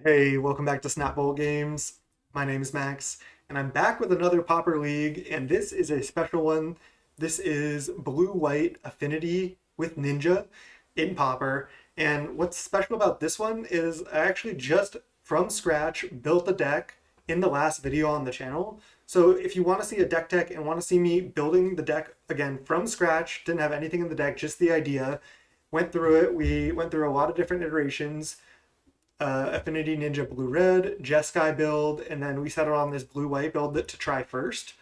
Hey, welcome back to Snap Bowl Games. My name is Max, and I'm back with another Pauper League, and this is a special one. This is Blue-White Affinity with Ninja in Pauper. And what's special about this one is I actually just from scratch built the deck in the last video on the channel. So if you want to see a deck tech and want to see me building the deck again from scratch, didn't have anything in the deck, just the idea, went through it. We went through a lot of different iterations. Affinity Ninja Blue Red, Jeskai build, and then we settled on this Blue White build to try first.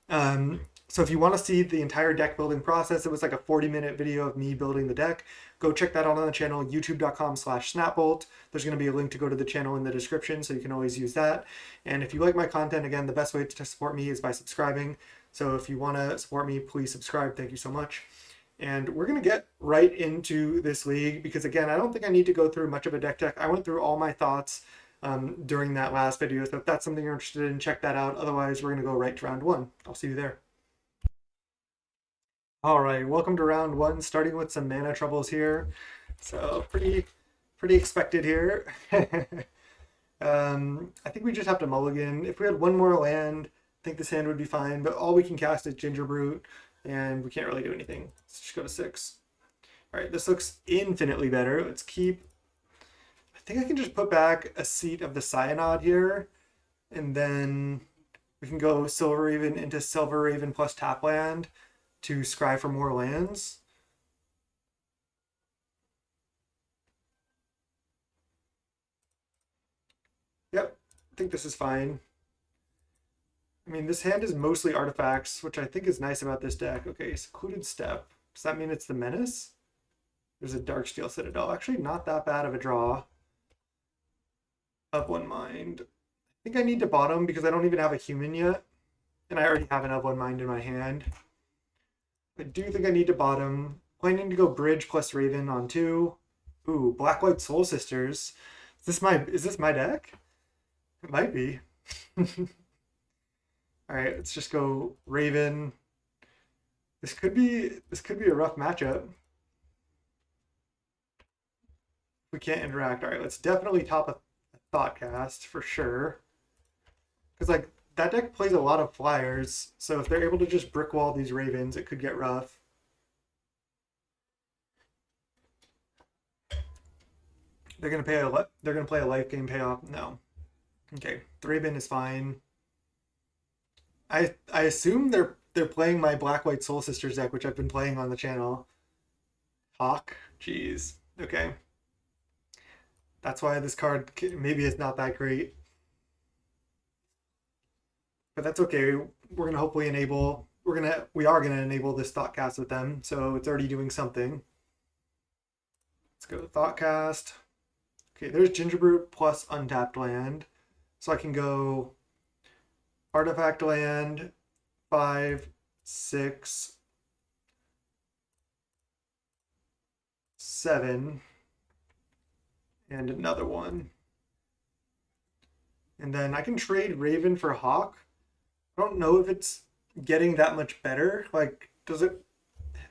So if you want to see the entire deck building process, it was like a 40-minute video of me building the deck. Go check that out on the channel, youtube.com/snapbolt. There's going to be a link to go to the channel in the description, so you can always use that. And if you like my content, again, the best way to support me is by subscribing. So if you want to support me, please subscribe. Thank you so much. And we're going to get right into this league because, again, I don't think I need to go through much of a deck tech. I went through all my thoughts during that last video. So if that's something you're interested in, check that out. Otherwise, we're going to go right to round one. I'll see you there. All right, welcome to round one, starting with some mana troubles here. So pretty expected here. I think we just have to mulligan. If we had one more land, I think this hand would be fine, but all we can cast is Ginger Brute, and we can't really do anything. Let's just go to 6. All right, this looks infinitely better. Let's keep... I think I can just put back a Seat of the Cyanod here, and then we can go Silver Raven into Silver Raven plus tap land to scry for more lands. Yep, I think this is fine. I mean, this hand is mostly artifacts, which I think is nice about this deck. Okay, Secluded Step. Does that mean it's the Menace? There's a Darksteel Citadel. Actually, not that bad of a draw. Of One Mind. I think I need to bottom because I don't even have a human yet. And I already have an Of One Mind in my hand. I do think I need to bottom. Planning to go Bridge plus Raven on 2. Ooh, Black-White Soul Sisters. Is this my deck? It might be. All right, let's just go Raven. This could be a rough matchup. We can't interact. All right, let's definitely top a Thoughtcast for sure. Because like that deck plays a lot of flyers, so if they're able to just brick wall these Ravens, it could get rough. They're gonna play a life game payoff. No. Okay, Thraben is fine. I assume they're playing my Black White Soul Sisters deck, which I've been playing on the channel. Hawk, jeez. Okay, that's why this card maybe is not that great, but that's okay. We're gonna hopefully enable. We are gonna enable this Thoughtcast with them, so it's already doing something. Let's go to Thoughtcast. Okay, there's Gingerbrute plus untapped land, so I can go artifact land, 5, 6, 7, and another one. And then I can trade Raven for Hawk. I don't know if it's getting that much better. Like, does it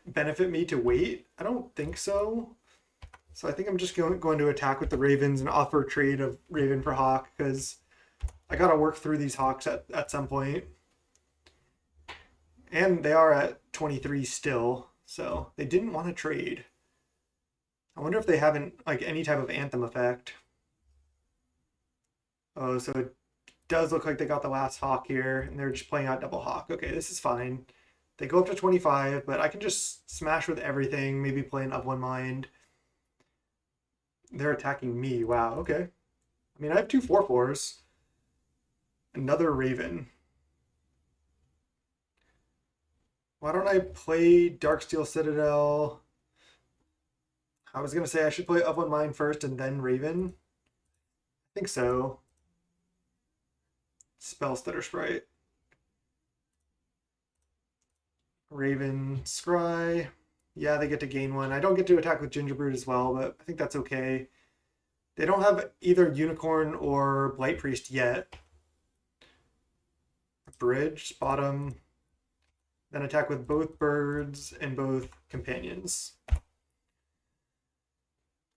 benefit me to wait? I don't think so. So I think I'm just going to attack with the Ravens and offer a trade of Raven for Hawk because I gotta work through these Hawks at some point. And they are at 23 still, so they didn't want to trade. I wonder if they haven't like any type of Anthem effect. Oh, so it does look like they got the last Hawk here, and they're just playing out double Hawk. Okay, this is fine. They go up to 25, but I can just smash with everything, maybe play an Of One Mind. They're attacking me. Wow, okay. I mean, I have two 4/4s. Another Raven. Why don't I play Darksteel Citadel? I was going to say I should play Of One Mind first and then Raven. I think so. Spell Stutter Sprite. Raven, Scry. Yeah, they get to gain 1. I don't get to attack with Gingerbrute as well, but I think that's okay. They don't have either Unicorn or Blight Priest yet. Bridge, bottom. Then attack with both birds and both companions.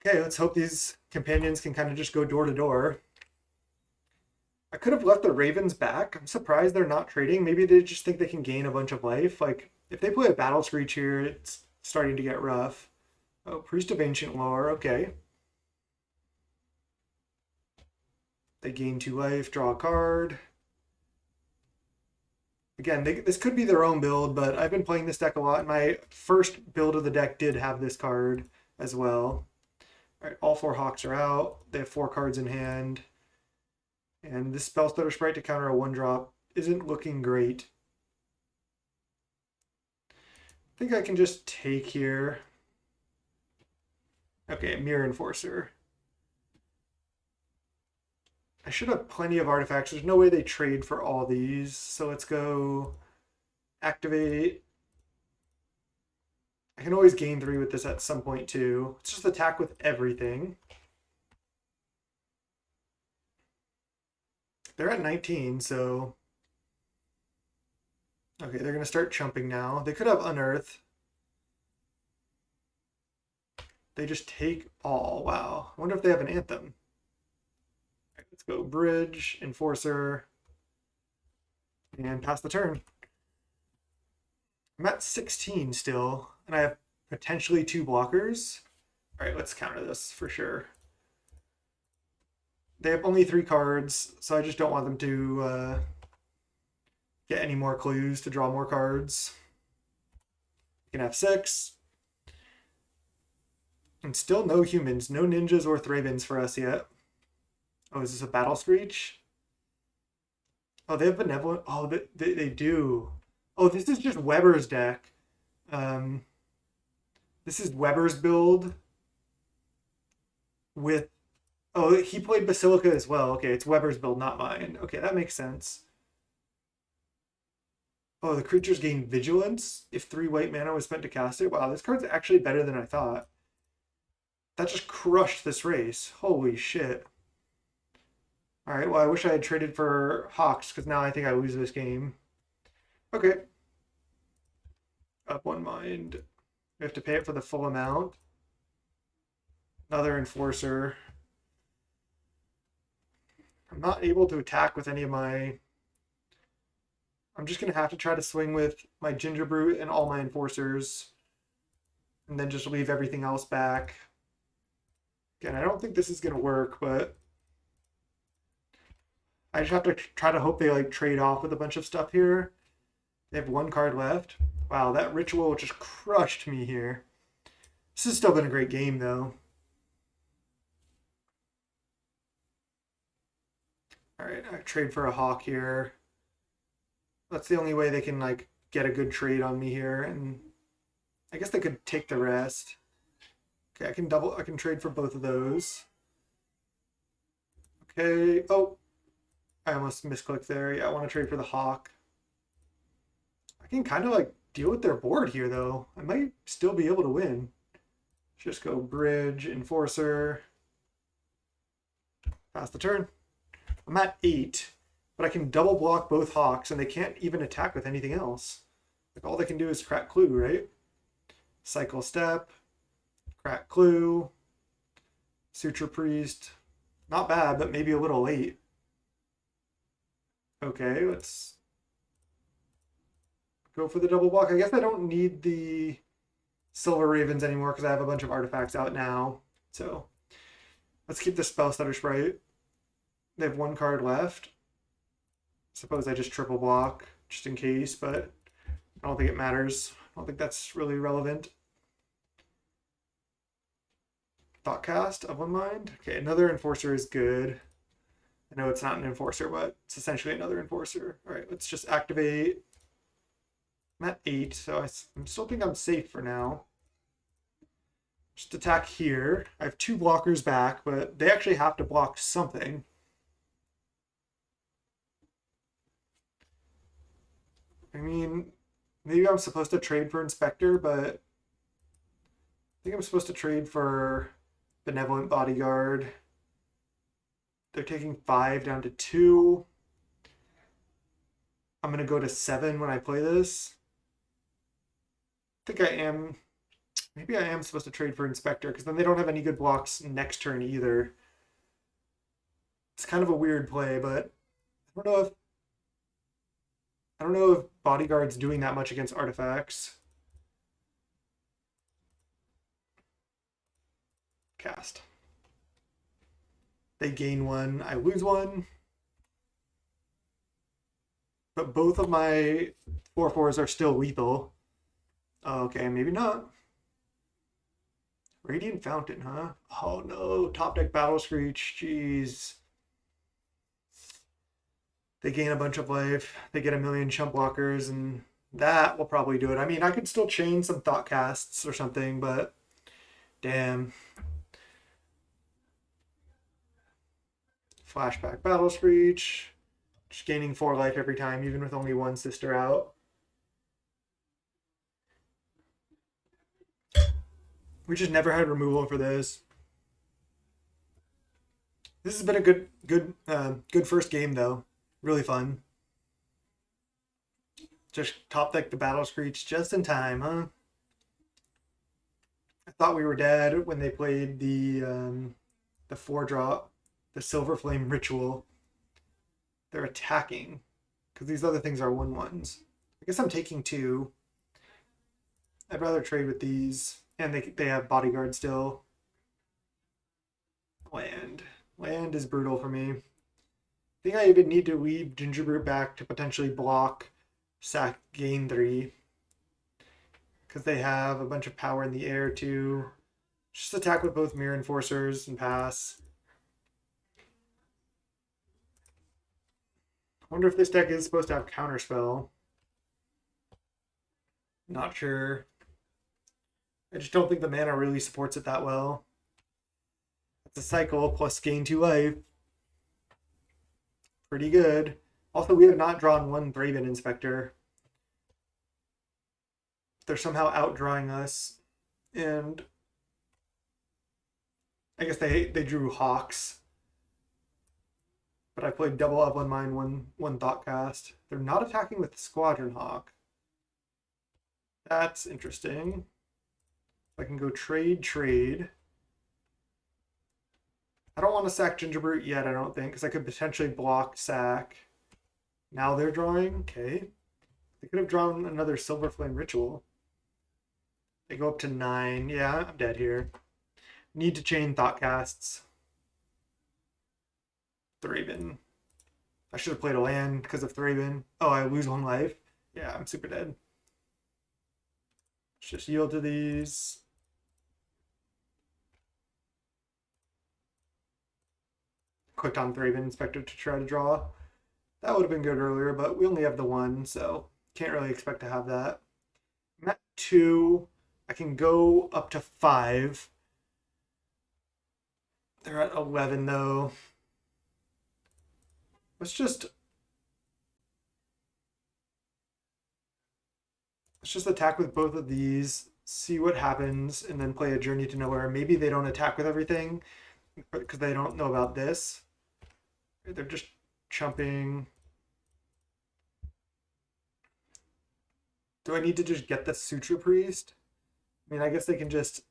Okay, let's hope these companions can kind of just go door to door, I could have left the Ravens back. I'm surprised they're not trading. Maybe they just think they can gain a bunch of life. Like, if they play a Battle Screech here, it's starting to get rough. Oh, Priest of Ancient Lore. Okay. They gain 2 life, draw a card. Again, this could be their own build, but I've been playing this deck a lot. My first build of the deck did have this card as well. All right, all 4 Hawks are out. They have 4 cards in hand. And this Spell Stutter Sprite to counter a 1-drop isn't looking great. I think I can just take here. Okay, Mirror Enforcer. I should have plenty of artifacts. There's no way they trade for all these. So let's go activate. I can always gain 3 with this at some point too. Let's just attack with everything. They're at 19, so... Okay, they're going to start chumping now. They could have Unearth. They just take all. Wow. I wonder if they have an Anthem. Right, let's go Bridge, Enforcer, and pass the turn. I'm at 16 still, and I have potentially 2 blockers. All right, let's counter this for sure. They have only 3 cards, so I just don't want them to get any more clues to draw more cards. You can have 6. And still no humans, no ninjas or Thrabins for us yet. Oh, is this a Battle Screech? Oh, they have Benevolent. Oh, they do. Oh, this is just Weber's deck. This is Weber's build with... Oh, he played Basilica as well. Okay, it's Weber's build, not mine. Okay, that makes sense. Oh, the creatures gain Vigilance if 3 white mana was spent to cast it. Wow, this card's actually better than I thought. That just crushed this race. Holy shit. All right, well, I wish I had traded for Hawks, because now I think I lose this game. Okay. Up 1 mind. We have to pay it for the full amount. Another Enforcer. I'm not able to attack with any of my... I'm just going to have to try to swing with my Ginger Brute and all my Enforcers. And then just leave everything else back. Again, I don't think this is going to work, but... I just have to try to hope they like trade off with a bunch of stuff here. They have 1 card left. Wow, that Ritual just crushed me here. This has still been a great game, though. All right, I trade for a Hawk here. That's the only way they can like get a good trade on me here, and I guess they could take the rest. Okay, I can trade for both of those. Okay. Oh, I almost misclicked there. Yeah, I want to trade for the Hawk. I can kind of like deal with their board here, though. I might still be able to win. Just go Bridge, Enforcer. Pass the turn. I'm at 8, but I can double block both Hawks, and they can't even attack with anything else. Like all they can do is crack Clue, right? Cycle Step, crack Clue, Suture Priest. Not bad, but maybe a little late. Okay, let's go for the double block. I guess I don't need the Silver Ravens anymore because I have a bunch of artifacts out now. So let's keep the Spell Stutter Sprite. They have 1 card left. Suppose I just triple block just in case, but I don't think it matters. I don't think that's really relevant. Thoughtcast of 1 mind. Okay, another Enforcer is good. I know it's not an Enforcer, but it's essentially another Enforcer. All right, let's just activate. I'm at 8, so I still think I'm safe for now. Just attack here. I have 2 blockers back, but they actually have to block something. I mean, maybe I'm supposed to trade for Inspector, but I think I'm supposed to trade for Benevolent Bodyguard. They're taking 5 down to 2. I'm going to go to 7 when I play this. I think I am. Maybe I am supposed to trade for Inspector, because then they don't have any good blocks next turn either. It's kind of a weird play, but I don't know if I don't know if Bodyguard's doing that much against artifacts. Cast. They gain one, I lose one. But both of my 4/4s are still lethal. Okay, maybe not. Radiant Fountain, huh? Oh no, top deck Battle Screech, jeez. They gain a bunch of life, they get a million chump blockers, and that will probably do it. I mean, I could still chain some thought casts or something, but damn. Flashback Battle Screech. Just gaining 4 life every time, even with only one sister out. We just never had removal for this. This has been a good first game though. Really fun. Just top deck the Battle Screech just in time, huh? I thought we were dead when they played the 4-drop, the Silver Flame Ritual. They're attacking because these other things are 1/1s. I guess I'm taking 2. I'd rather trade with these, and they have Bodyguard still. Land is brutal for me. I think I even need to leave Gingerbrute back to potentially block sack gain 3 because they have a bunch of power in the air too. Just attack with both Mirror Enforcers and pass. I wonder if this deck is supposed to have Counterspell. Not sure. I just don't think the mana really supports it that well. It's a cycle plus gain 2 life. Pretty good. Also, we have not drawn one Thraben Inspector. They're somehow outdrawing us. And I guess they drew Hawks. But I played double up on mine, one Thoughtcast. They're not attacking with Squadron Hawk. That's interesting. I can go trade. I don't want to sack Gingerbrute yet, I don't think, because I could potentially block sack. Now they're drawing. Okay. They could have drawn another Silver Flame Ritual. They go up to 9. Yeah, I'm dead here. Need to chain Thoughtcasts. Thraben. I should have played a land because of Thraben. Oh, I lose 1 life. Yeah, I'm super dead. Let's just yield to these. Clicked on Thraben Inspector to try to draw. That would have been good earlier, but we only have the 1, so can't really expect to have that. I'm at 2. I can go up to 5. They're at 11 though. Let's just attack with both of these, see what happens, and then play a Journey to Nowhere. Maybe they don't attack with everything because they don't know about this. They're just chumping. Do I need to just get the Sutra Priest? I mean, I guess they can just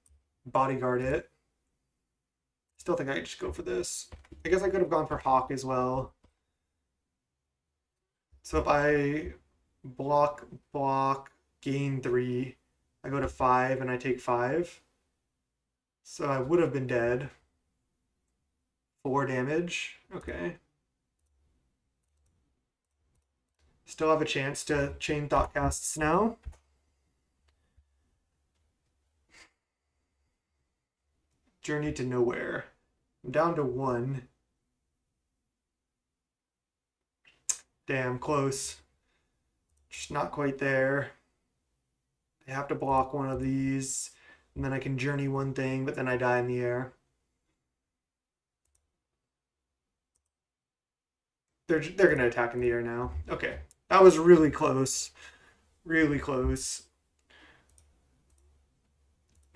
bodyguard it. Still think I could just go for this. I guess I could have gone for Hawk as well. So if I block, gain 3, I go to 5 and I take 5. So I would have been dead. 4 damage. Okay. Still have a chance to chain Thoughtcasts now. Journey to Nowhere. I'm down to 1. Damn, close. Just not quite there. They have to block one of these, and then I can journey one thing, but then I die in the air. They're gonna attack in the air now. Okay, that was really close. Really close.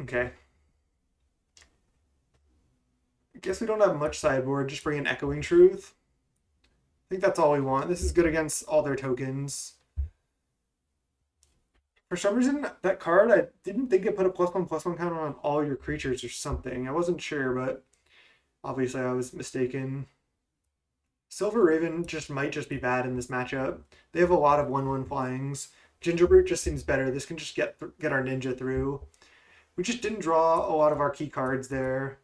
Okay. I guess we don't have much sideboard. Just bring in Echoing Truth. I think that's all we want. This is good against all their tokens. For some reason, that card, I didn't think it put a +1/+1 counter on all your creatures or something. I wasn't sure, but obviously I was mistaken. Silver Raven might just be bad in this matchup. They have a lot of 1/1 flyings. Gingerbrute just seems better. This can just get our ninja through. We just didn't draw a lot of our key cards there.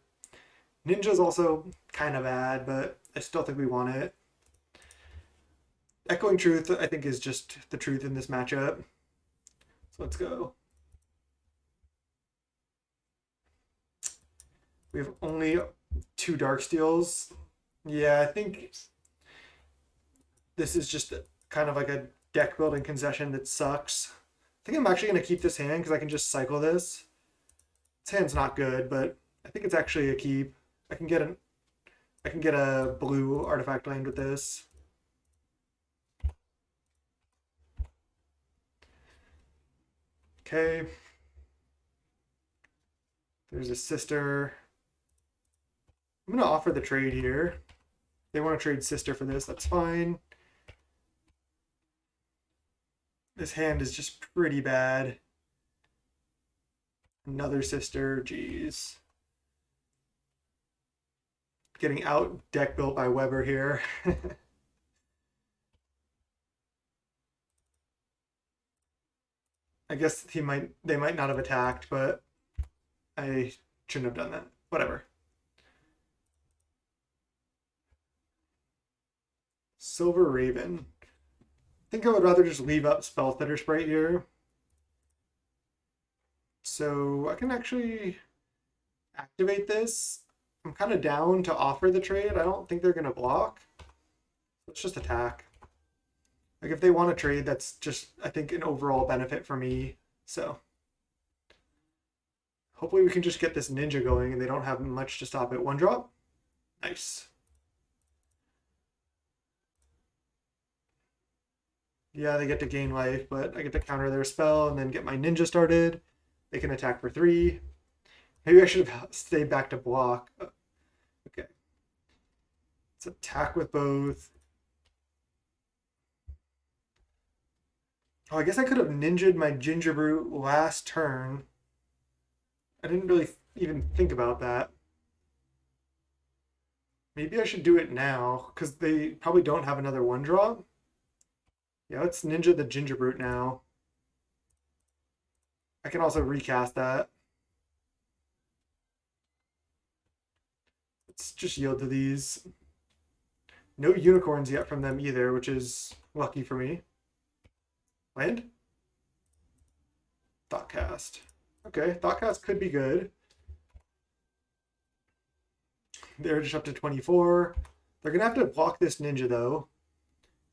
Ninja's also kind of bad, but I still think we want it. Echoing Truth, I think, is just the truth in this matchup. So let's go. We have only 2 Dark Steels. Yeah, I think this is just kind of like a deck building concession that sucks. I think I'm actually going to keep this hand because I can just cycle this. This hand's not good, but I think it's actually a keep. I can get a blue artifact land with this. Okay. There's a sister. I'm gonna offer the trade here. They want to trade sister for this, that's fine. This hand is just pretty bad. Another sister, jeez. Getting out deck built by Weber here. I guess they might not have attacked, but I shouldn't have done that. Whatever. Silver Raven. I think I would rather just leave up Spell Stutter Sprite here. So I can actually activate this. I'm kind of down to offer the trade. I don't think they're going to block. Let's just attack. Like if they want to trade, that's just, I think, an overall benefit for me. So hopefully we can just get this ninja going and they don't have much to stop it. 1-drop. Nice. Yeah, they get to gain life, but I get to counter their spell and then get my ninja started. They can attack for 3. Maybe I should have stayed back to block. Okay. Let's attack with both. Oh, I guess I could have ninja'd my Gingerbrute last turn. I didn't really even think about that. Maybe I should do it now, because they probably don't have another 1-drop. Yeah, let's ninja the Gingerbrute now. I can also recast that. Let's just yield to these. No unicorns yet from them either, which is lucky for me. Land? Thoughtcast. Okay, Thoughtcast could be good. They're just up to 24. They're going to have to block this ninja, though.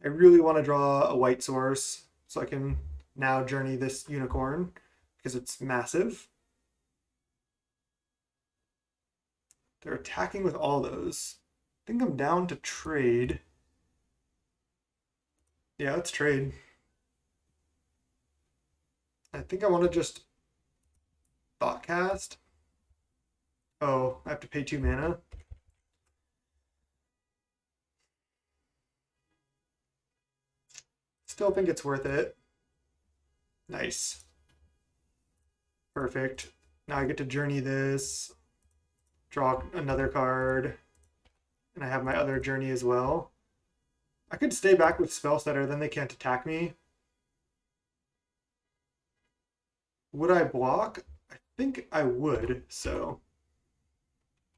I really want to draw a white source so I can now journey this unicorn because it's massive. They're attacking with all those. I think I'm down to trade. Yeah, let's trade. I think I want to just Thoughtcast. Oh, I have to pay 2 mana. Still think it's worth it. Nice. Perfect. Now I get to journey this, draw another card, and I have my other journey as well. I could stay back with Spellstutter, then they can't attack me. Would I block? I think I would, so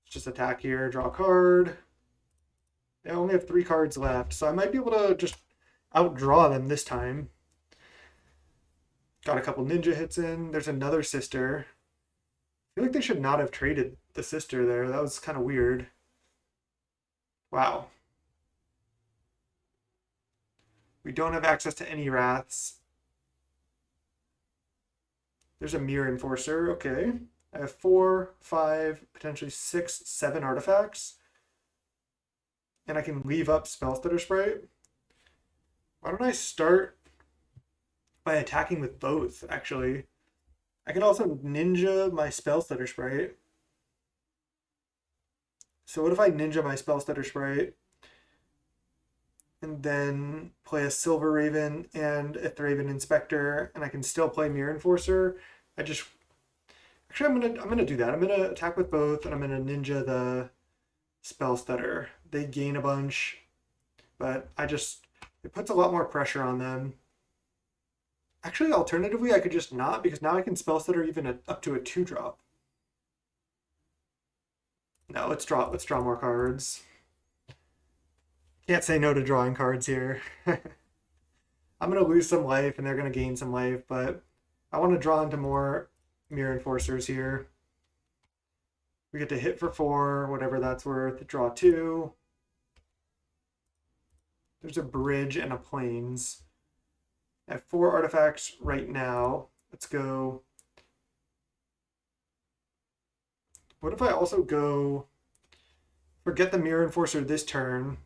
let's just attack here, draw a card. They only have 3 cards left, so I might be able to just outdraw them this time. Got a couple ninja hits in. There's another sister. I feel like they should not have traded the sister there. That was kind of weird. Wow. We don't have access to any wraths. There's a Mirror Enforcer. Okay. I have 4, 5, potentially 6, 7 artifacts. And I can leave up Spellstutter Sprite. Why don't I start by attacking with both, actually? I can also ninja my Spellstutter Sprite. So what if I ninja my Spellstutter Sprite and then play a Silver Raven and a Thraven Inspector, and I can still play Mirror Enforcer? Actually, I'm gonna do that. I'm gonna attack with both, and I'm gonna ninja the Spellstutter. They gain a bunch. but it puts a lot more pressure on them. Actually, alternatively, I could just not, because now I can spell stutter even up to a 2-drop. No, let's draw more cards. Can't say no to drawing cards here. I'm gonna lose some life and they're gonna gain some life, but I want to draw into more Mirror Enforcers here. We get to hit for 4, whatever that's worth. Draw 2. There's a bridge and a plains. I have 4 artifacts right now. Let's go. What if I also go forget the Mirror Enforcer this turn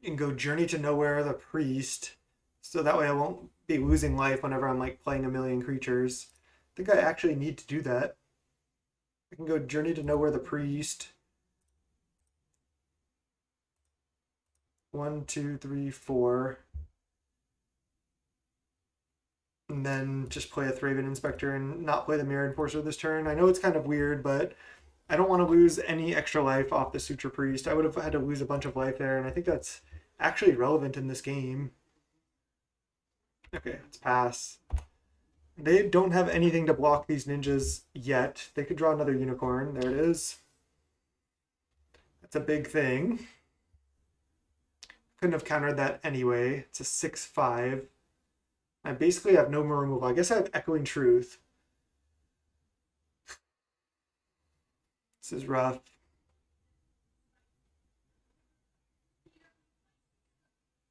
and go Journey to Nowhere the Priest, so that way I won't be losing life whenever I'm like playing a million creatures. I think I actually need to do that. I can go Journey to Nowhere the Priest. 1, 2, 3, 4. And then just play a Thraben Inspector and not play the Mirror Enforcer this turn. I know it's kind of weird, but I don't want to lose any extra life off the Suture Priest. I would have had to lose a bunch of life there, and I think that's actually relevant in this game. Okay, let's pass. They don't have anything to block these ninjas yet. They could draw another unicorn. There it is. That's a big thing. Couldn't have countered that anyway. It's a 6/5. I basically have no more removal. I guess I have Echoing Truth. This is rough.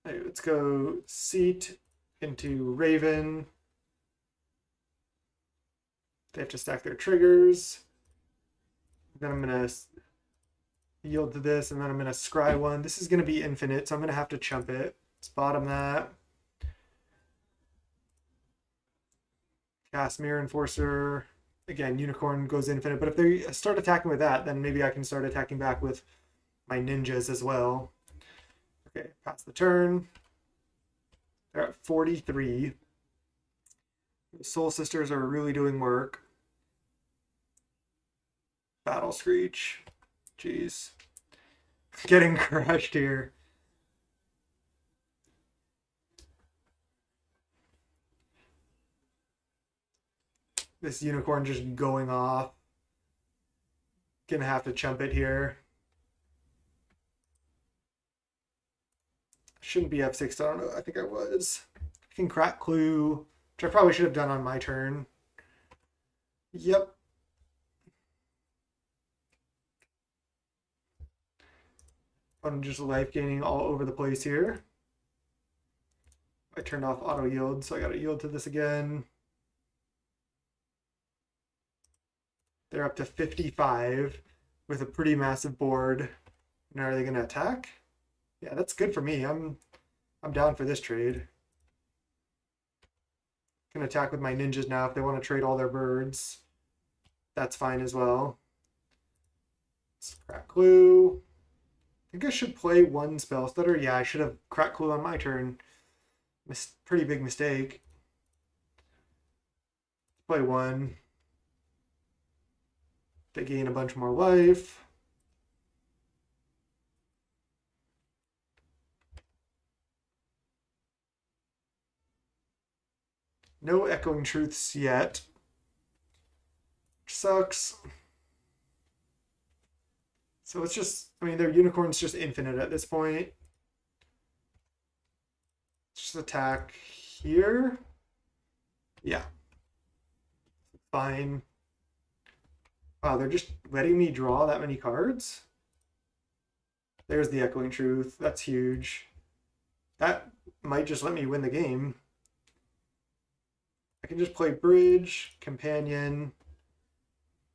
Right, let's go Seat into Raven. They have to stack their triggers. Then I'm going to yield to this, and then I'm going to scry 1. This is going to be infinite, so I'm going to have to chump it. Let's bottom that. Cast Mirror Enforcer. Again, Unicorn goes infinite, but if they start attacking with that, then maybe I can start attacking back with my ninjas as well. Okay, pass the turn. They're at 43. The Soul Sisters are really doing work. Battle Screech. Jeez. Getting crushed here. This unicorn just going off. Gonna have to chump it here. Shouldn't be F6, I don't know. I think I was. I can crack Clue, which I probably should have done on my turn. Yep. I'm just life gaining all over the place here. I turned off auto yield, so I gotta yield to this again. They're up to 55 with a pretty massive board. Now are they gonna attack? Yeah, that's good for me. I'm down for this trade. Can attack with my ninjas now if they want to trade all their birds. That's fine as well. Let's crack Clue. I think I should play 1 spell stutter. Yeah, I should have cracked Clue on my turn. Pretty big mistake. Play 1. They gain a bunch more life. No Echoing Truths yet. Which sucks. So it's just, I mean, their unicorn's just infinite at this point. Just attack here. Yeah. Fine. Wow, they're just letting me draw that many cards? There's the Echoing Truth. That's huge. That might just let me win the game. I can just play Bridge, Companion,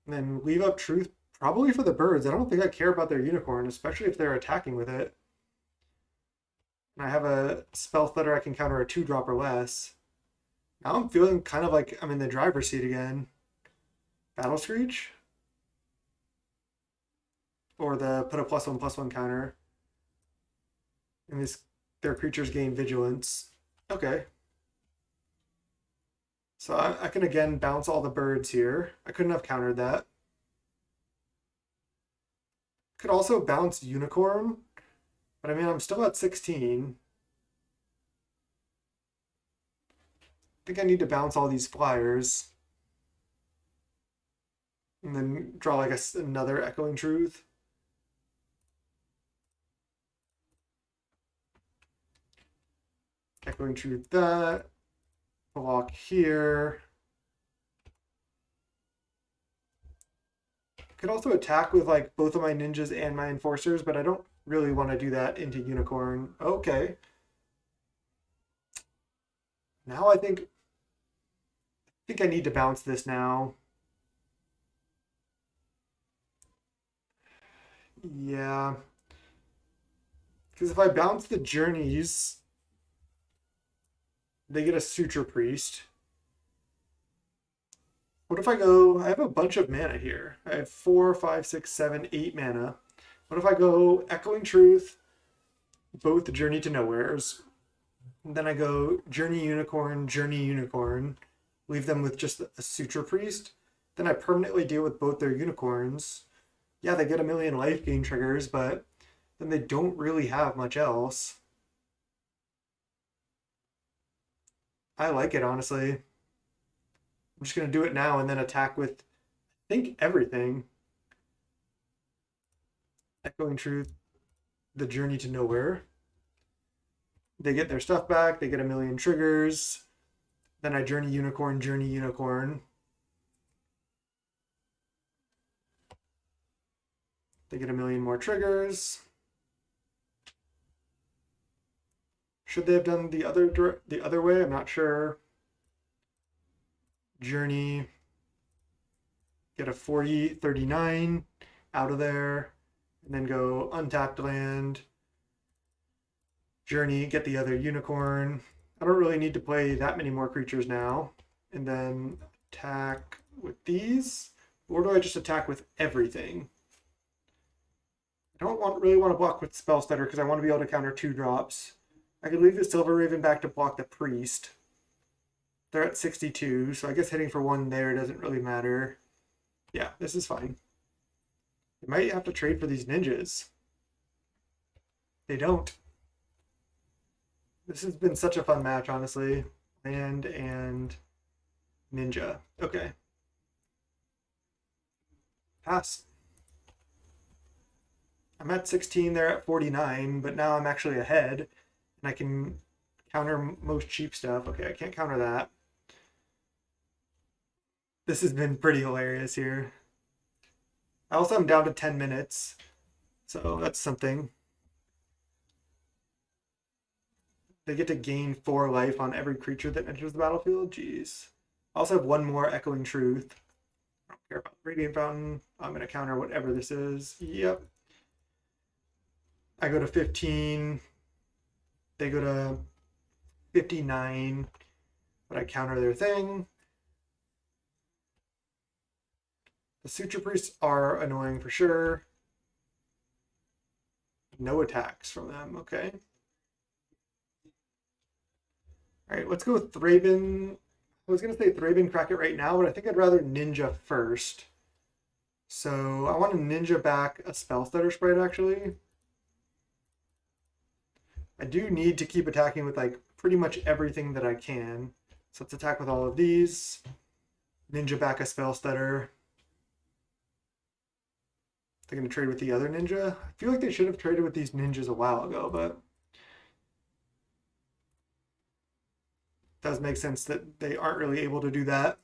and then leave up Truth probably for the birds. I don't think I care about their unicorn, especially if they're attacking with it. And I have a spell stutter I can counter a 2-drop or less. Now I'm feeling kind of like I'm in the driver's seat again. Battle Screech? Or the put a +1/+1 counter. And their creatures gain vigilance. Okay. So I can again bounce all the birds here. I couldn't have countered that. Could also bounce Unicorn But I mean, I'm still at 16. I think I need to bounce all these flyers and then draw like another Echoing Truth. Echoing Truth that. Block here. Could also attack with like both of my ninjas and my enforcers, but I don't really want to do that into Unicorn. Okay. Now I think I need to bounce this now. Yeah. Because if I bounce the journeys, they get a Suture Priest. What if I go? I have a bunch of mana here. I have 4, 5, 6, 7, 8 mana. What if I go Echoing Truth, both Journey to Nowheres, and then I go Journey Unicorn, leave them with just a Suture Priest. Then I permanently deal with both their unicorns. Yeah, they get a million life gain triggers, but then they don't really have much else. I like it, honestly. I'm just going to do it now and then attack with, I think, everything. Echoing Truth, the Journey to Nowhere. They get their stuff back, they get a million triggers. Then I Journey Unicorn. They get a million more triggers. Should they have done the other way? I'm not sure. Journey, get a 40, 39 out of there, and then go untapped land. Journey, get the other unicorn. I don't really need to play that many more creatures now. And then attack with these. Or do I just attack with everything? I don't really want to block with Spell Stutter because I want to be able to counter 2-drops. I could leave the Silver Raven back to block the Priest. They're at 62, so I guess hitting for 1 there doesn't really matter. Yeah, this is fine. They might have to trade for these ninjas. They don't. This has been such a fun match, honestly. Land and ninja. Okay. Pass. I'm at 16, they're at 49, but now I'm actually ahead. And I can counter most cheap stuff. Okay, I can't counter that. This has been pretty hilarious here. I also am down to 10 minutes, so that's something. They get to gain 4 life on every creature that enters the battlefield. Jeez. I also have 1 more Echoing Truth. I don't care about Radiant Fountain. I'm going to counter whatever this is. Yep. I go to 15. They go to 59. But I counter their thing. The Suture Priests are annoying for sure. No attacks from them. Okay. All right, let's go with Thraben. I was going to say Thraben crack it right now, but I think I'd rather Ninja first. So I want to Ninja back a Spell Stutter Sprite, actually. I do need to keep attacking with like pretty much everything that I can. So let's attack with all of these. Ninja back a Spell Stutter. They're going to trade with the other ninja. I feel like they should have traded with these ninjas a while ago, but it does make sense that they aren't really able to do that.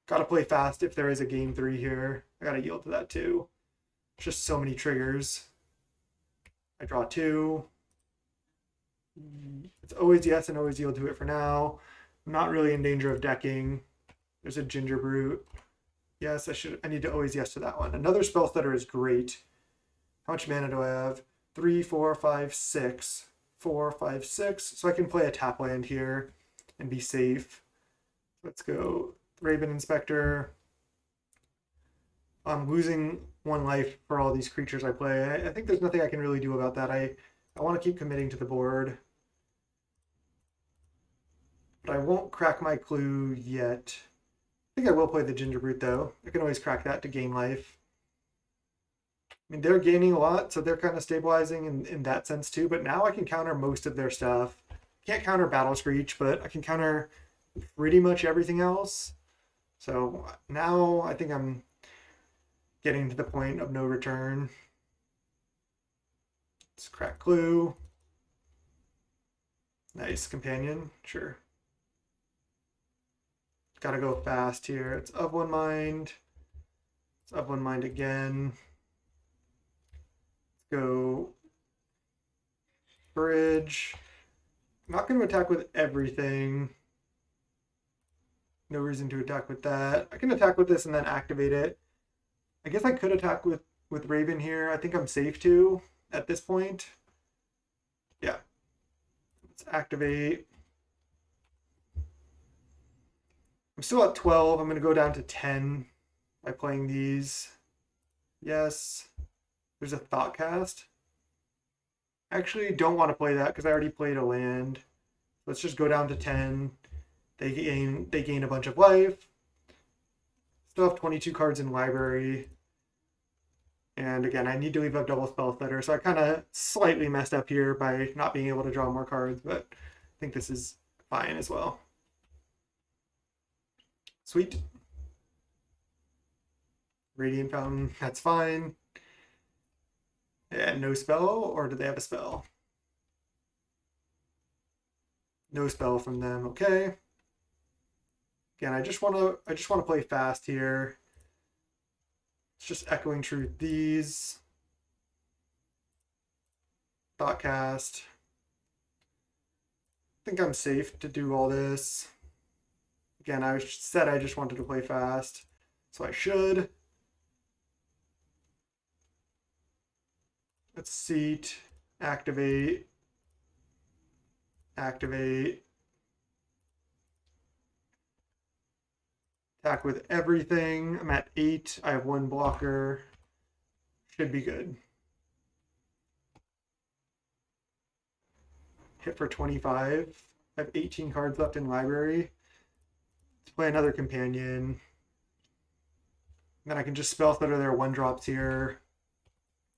Got to play fast if there is a game 3 here. I got to yield to that too. Just so many triggers. I draw 2. It's always yes and always yield to it for now. I'm not really in danger of decking. There's a Ginger Brute. Yes, I need to always yes to that one. Another Spell Stutter is great. How much mana do I have? 3, 4, 5, 6. 4, 5, 6. So I can play a tap land here and be safe. Let's go Raven Inspector. I'm losing 1 life for all these creatures I play. I think there's nothing I can really do about that. I want to keep committing to the board. But I won't crack my clue yet. I think I will play the Ginger Brute, though. I can always crack that to gain life. I mean, they're gaining a lot, so they're kind of stabilizing in that sense too. But now I can counter most of their stuff. Can't counter Battle Screech, but I can counter pretty much everything else. So now I think I'm getting to the point of no return. Let's crack Clue. Nice companion, sure. Gotta go fast here. It's of one mind. It's of one mind again. Let's go bridge. I'm not going to attack with everything. No reason to attack with that. I can attack with this and then activate it. I guess I could attack with Raven here. I think I'm safe to at this point. Yeah. Let's activate. I'm still at 12. I'm going to go down to 10 by playing these. Yes. There's a Thoughtcast. I actually don't want to play that because I already played a land. Let's just go down to 10. They gain a bunch of life. Still have 22 cards in library. And again, I need to leave a double spell stutter. So I kind of slightly messed up here by not being able to draw more cards, but I think this is fine as well. Sweet. Radiant Fountain, that's fine. And no spell, or do they have a spell? No spell from them. Okay. Again, I just want to play fast here. It's just echoing truth. These Thoughtcast. I think I'm safe to do all this. Again, I said I just wanted to play fast, so I should. Let's seat, activate, activate. Attack with everything. I'm at 8. I have 1 blocker. Should be good. Hit for 25. I have 18 cards left in library. Let's play another companion. Then I can just spell stutter their 1-drops here.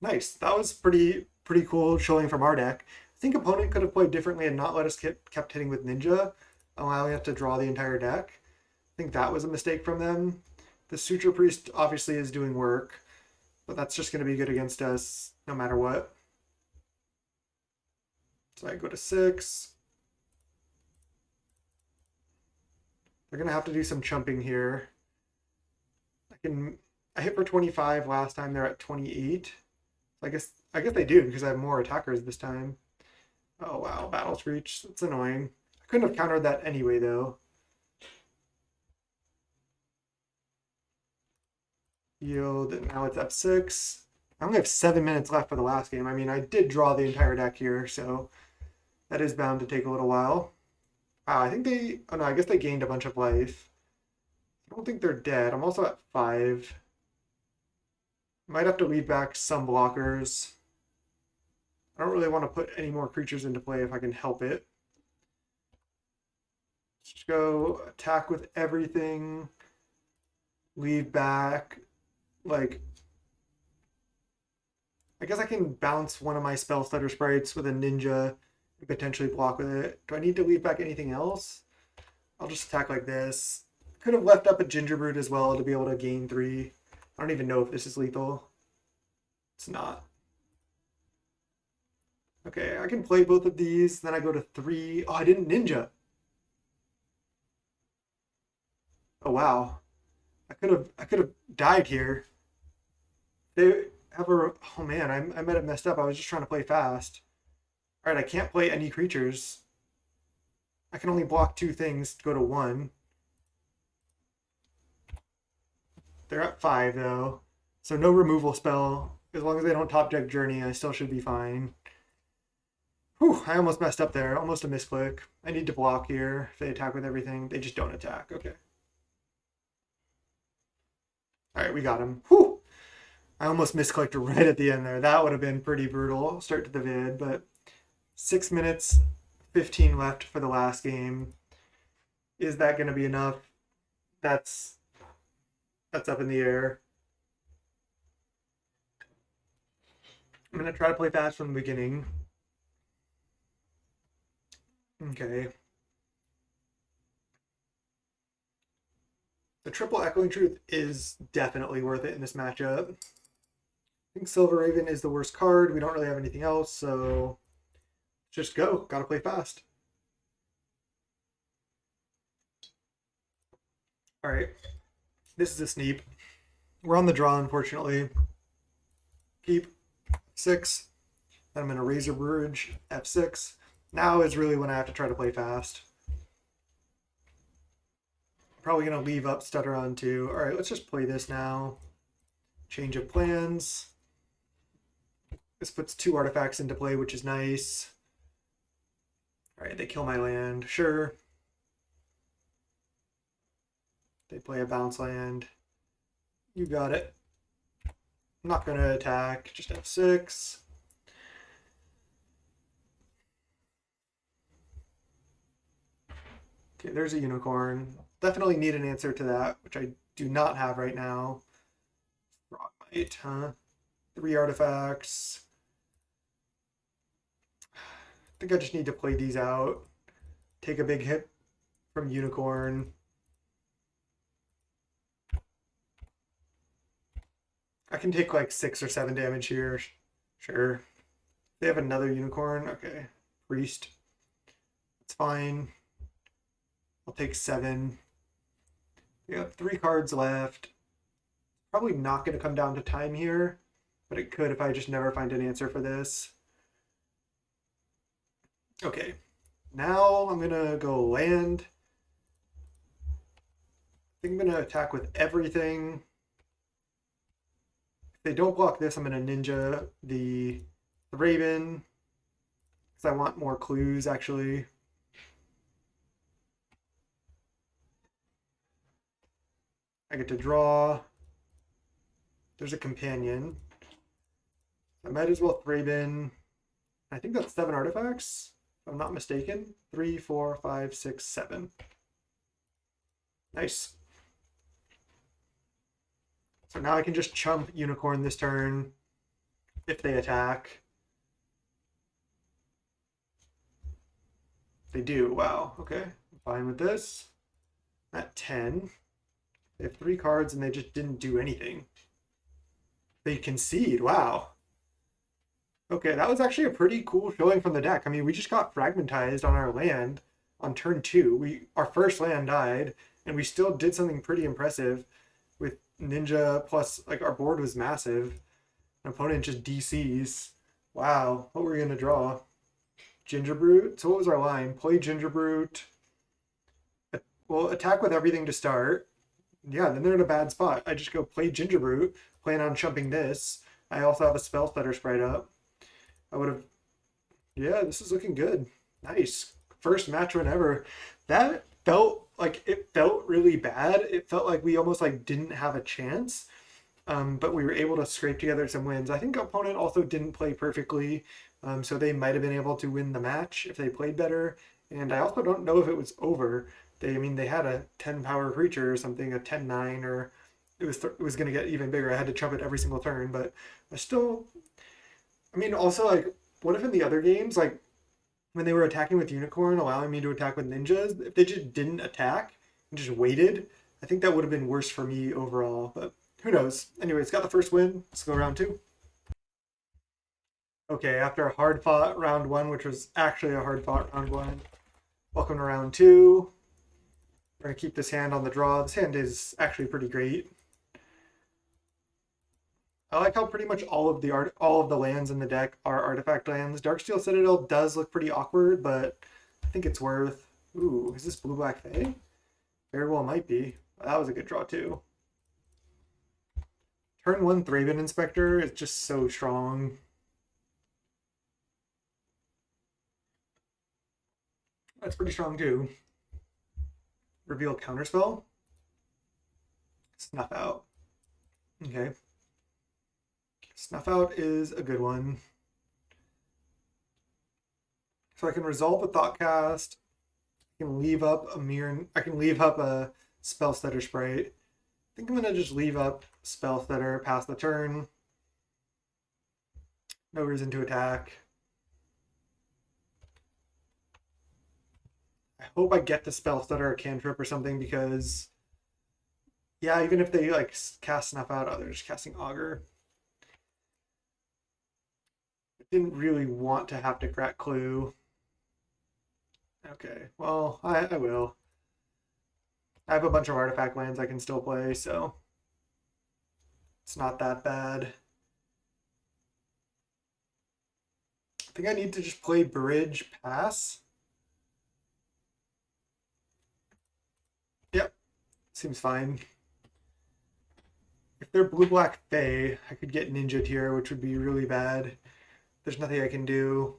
Nice. That was pretty cool showing from our deck. I think opponent could have played differently and not let us kept hitting with Ninja, allowing us to draw the entire deck. I think that was a mistake from them. The Suture Priest obviously is doing work, but that's just going to be good against us no matter what. So I go to 6. They're going to have to do some chumping here. I hit for 25 last time. They're at 28. I guess they do because I have more attackers this time. Oh wow, Battle Screech. That's annoying. I couldn't have countered that anyway though. Yield, and now it's F6. I only have 7 minutes left for the last game. I mean, I did draw the entire deck here, so that is bound to take a little while. Wow, I think they... Oh no, I guess they gained a bunch of life. I don't think they're dead. I'm also at 5. Might have to leave back some blockers. I don't really want to put any more creatures into play if I can help it. Let's just go attack with everything. Leave back. Like, I guess I can bounce one of my spell stutter sprites with a ninja and potentially block with it. Do I need to leave back anything else? I'll just attack like this. Could have left up a Gingerbread as well to be able to gain 3. I don't even know if this is lethal. It's not. Okay, I can play both of these. Then I go to 3. Oh, I didn't ninja. Oh wow. I could have died here. They have a... Oh man, I might have messed up. I was just trying to play fast. All right, I can't play any creatures. I can only block 2 things to go to 1. They're at 5 though, so no removal spell. As long as they don't top deck Journey, I still should be fine. Whew, I almost messed up there. Almost a misclick. I need to block here. If they attack with everything, they just don't attack. Okay. All right, we got him. Whew. I almost misclicked right at the end there. That would have been pretty brutal. Start to the vid, but 6 minutes, 15 left for the last game. Is that going to be enough? That's up in the air. I'm gonna try to play fast from the beginning. Okay. The triple Echoing Truth is definitely worth it in this matchup. I think Silver Raven is the worst card. We don't really have anything else, so just go. Gotta play fast. All right. This is a sneep. We're on the draw, unfortunately. Keep 6. Then I'm going to Razor Bridge F6. Now is really when I have to try to play fast. Probably going to leave up Stutter on 2. All right, let's just play this now. Change of plans. This puts 2 artifacts into play, which is nice. All right, they kill my land. Sure. They play a bounce land. You got it. I'm not going to attack. Just F6. Okay, there's a unicorn. Definitely need an answer to that, which I do not have right now. Frogmite, huh? 3 artifacts. I think I just need to play these out. Take a big hit from unicorn. I can take like 6 or 7 damage here. Sure. They have another unicorn. Okay. Priest. It's fine. I'll take 7. We have 3 cards left. Probably not going to come down to time here, but it could if I just never find an answer for this. Okay. Now I'm going to go land. I think I'm going to attack with everything. If they don't block this, I'm going to ninja the Raven because I want more clues, actually. I get to draw. There's a companion. I might as well Raven. I think that's 7 artifacts, if I'm not mistaken. 3, 4, 5, 6, 7. Nice. So now I can just chump unicorn this turn if they attack. They do. Wow. Okay. I'm fine with this. At 10. They have 3 cards and they just didn't do anything. They concede. Wow. Okay, that was actually a pretty cool showing from the deck. I mean, we just got fragmentized on our land on turn 2. Our first land died, and we still did something pretty impressive with Ninja, plus like our board was massive. An opponent just DCs. Wow, what were we gonna draw? Ginger Brute. So what was our line? Play Ginger Brute. Well, attack with everything to start. Yeah, then they're in a bad spot. I just go play Ginger Brute, plan on chumping this. I also have a Spell Stutter Sprite up. I would have. Yeah, this is looking good. Nice. First match win ever. That felt like it felt really bad. It felt like we almost like didn't have a chance. But we were able to scrape together some wins. I think opponent also didn't play perfectly, so they might have been able to win the match if they played better. And I also don't know if it was over. I mean, they had a 10 power creature or something, a 10-9, or it was going to get even bigger. I had to chump it every single turn, but I still. I mean, also like, what if in the other games, like when they were attacking with Unicorn, allowing me to attack with ninjas, if they just didn't attack and just waited, I think that would have been worse for me overall. But who knows? Anyways, got the first win. Let's go round 2. Okay, after a hard fought round 1, which was actually a hard fought round 1, welcome to round 2. We're gonna keep this hand on the draw. This hand is actually pretty great. I like how pretty much all of the lands in the deck are artifact lands. Darksteel Citadel does look pretty awkward, but I think it's worth. Ooh, is this blue black Fae? Very well might be. That was a good draw too. Turn 1 Thraben Inspector is just so strong. That's pretty strong too. Reveal Counterspell. Snuff Out. Okay. Snuff Out is a good one. So I can resolve a Thoughtcast. I can leave up a mirror. I can leave up a Spell Stutter Sprite. I think I'm gonna just leave up Spell Stutter, pass the turn. No reason to attack. I hope I get the spell stutter or cantrip or something because, yeah, even if they like cast Snuff out, oh, they're just casting Augur. I didn't really want to have to crack Clue. Okay, well, I will. I have a bunch of artifact lands I can still play, so it's not that bad. I think I need to just play Bridge Pass. Yep, seems fine. If they're blue-black Fae, I could get Ninja here, which would be really bad. There's nothing I can do.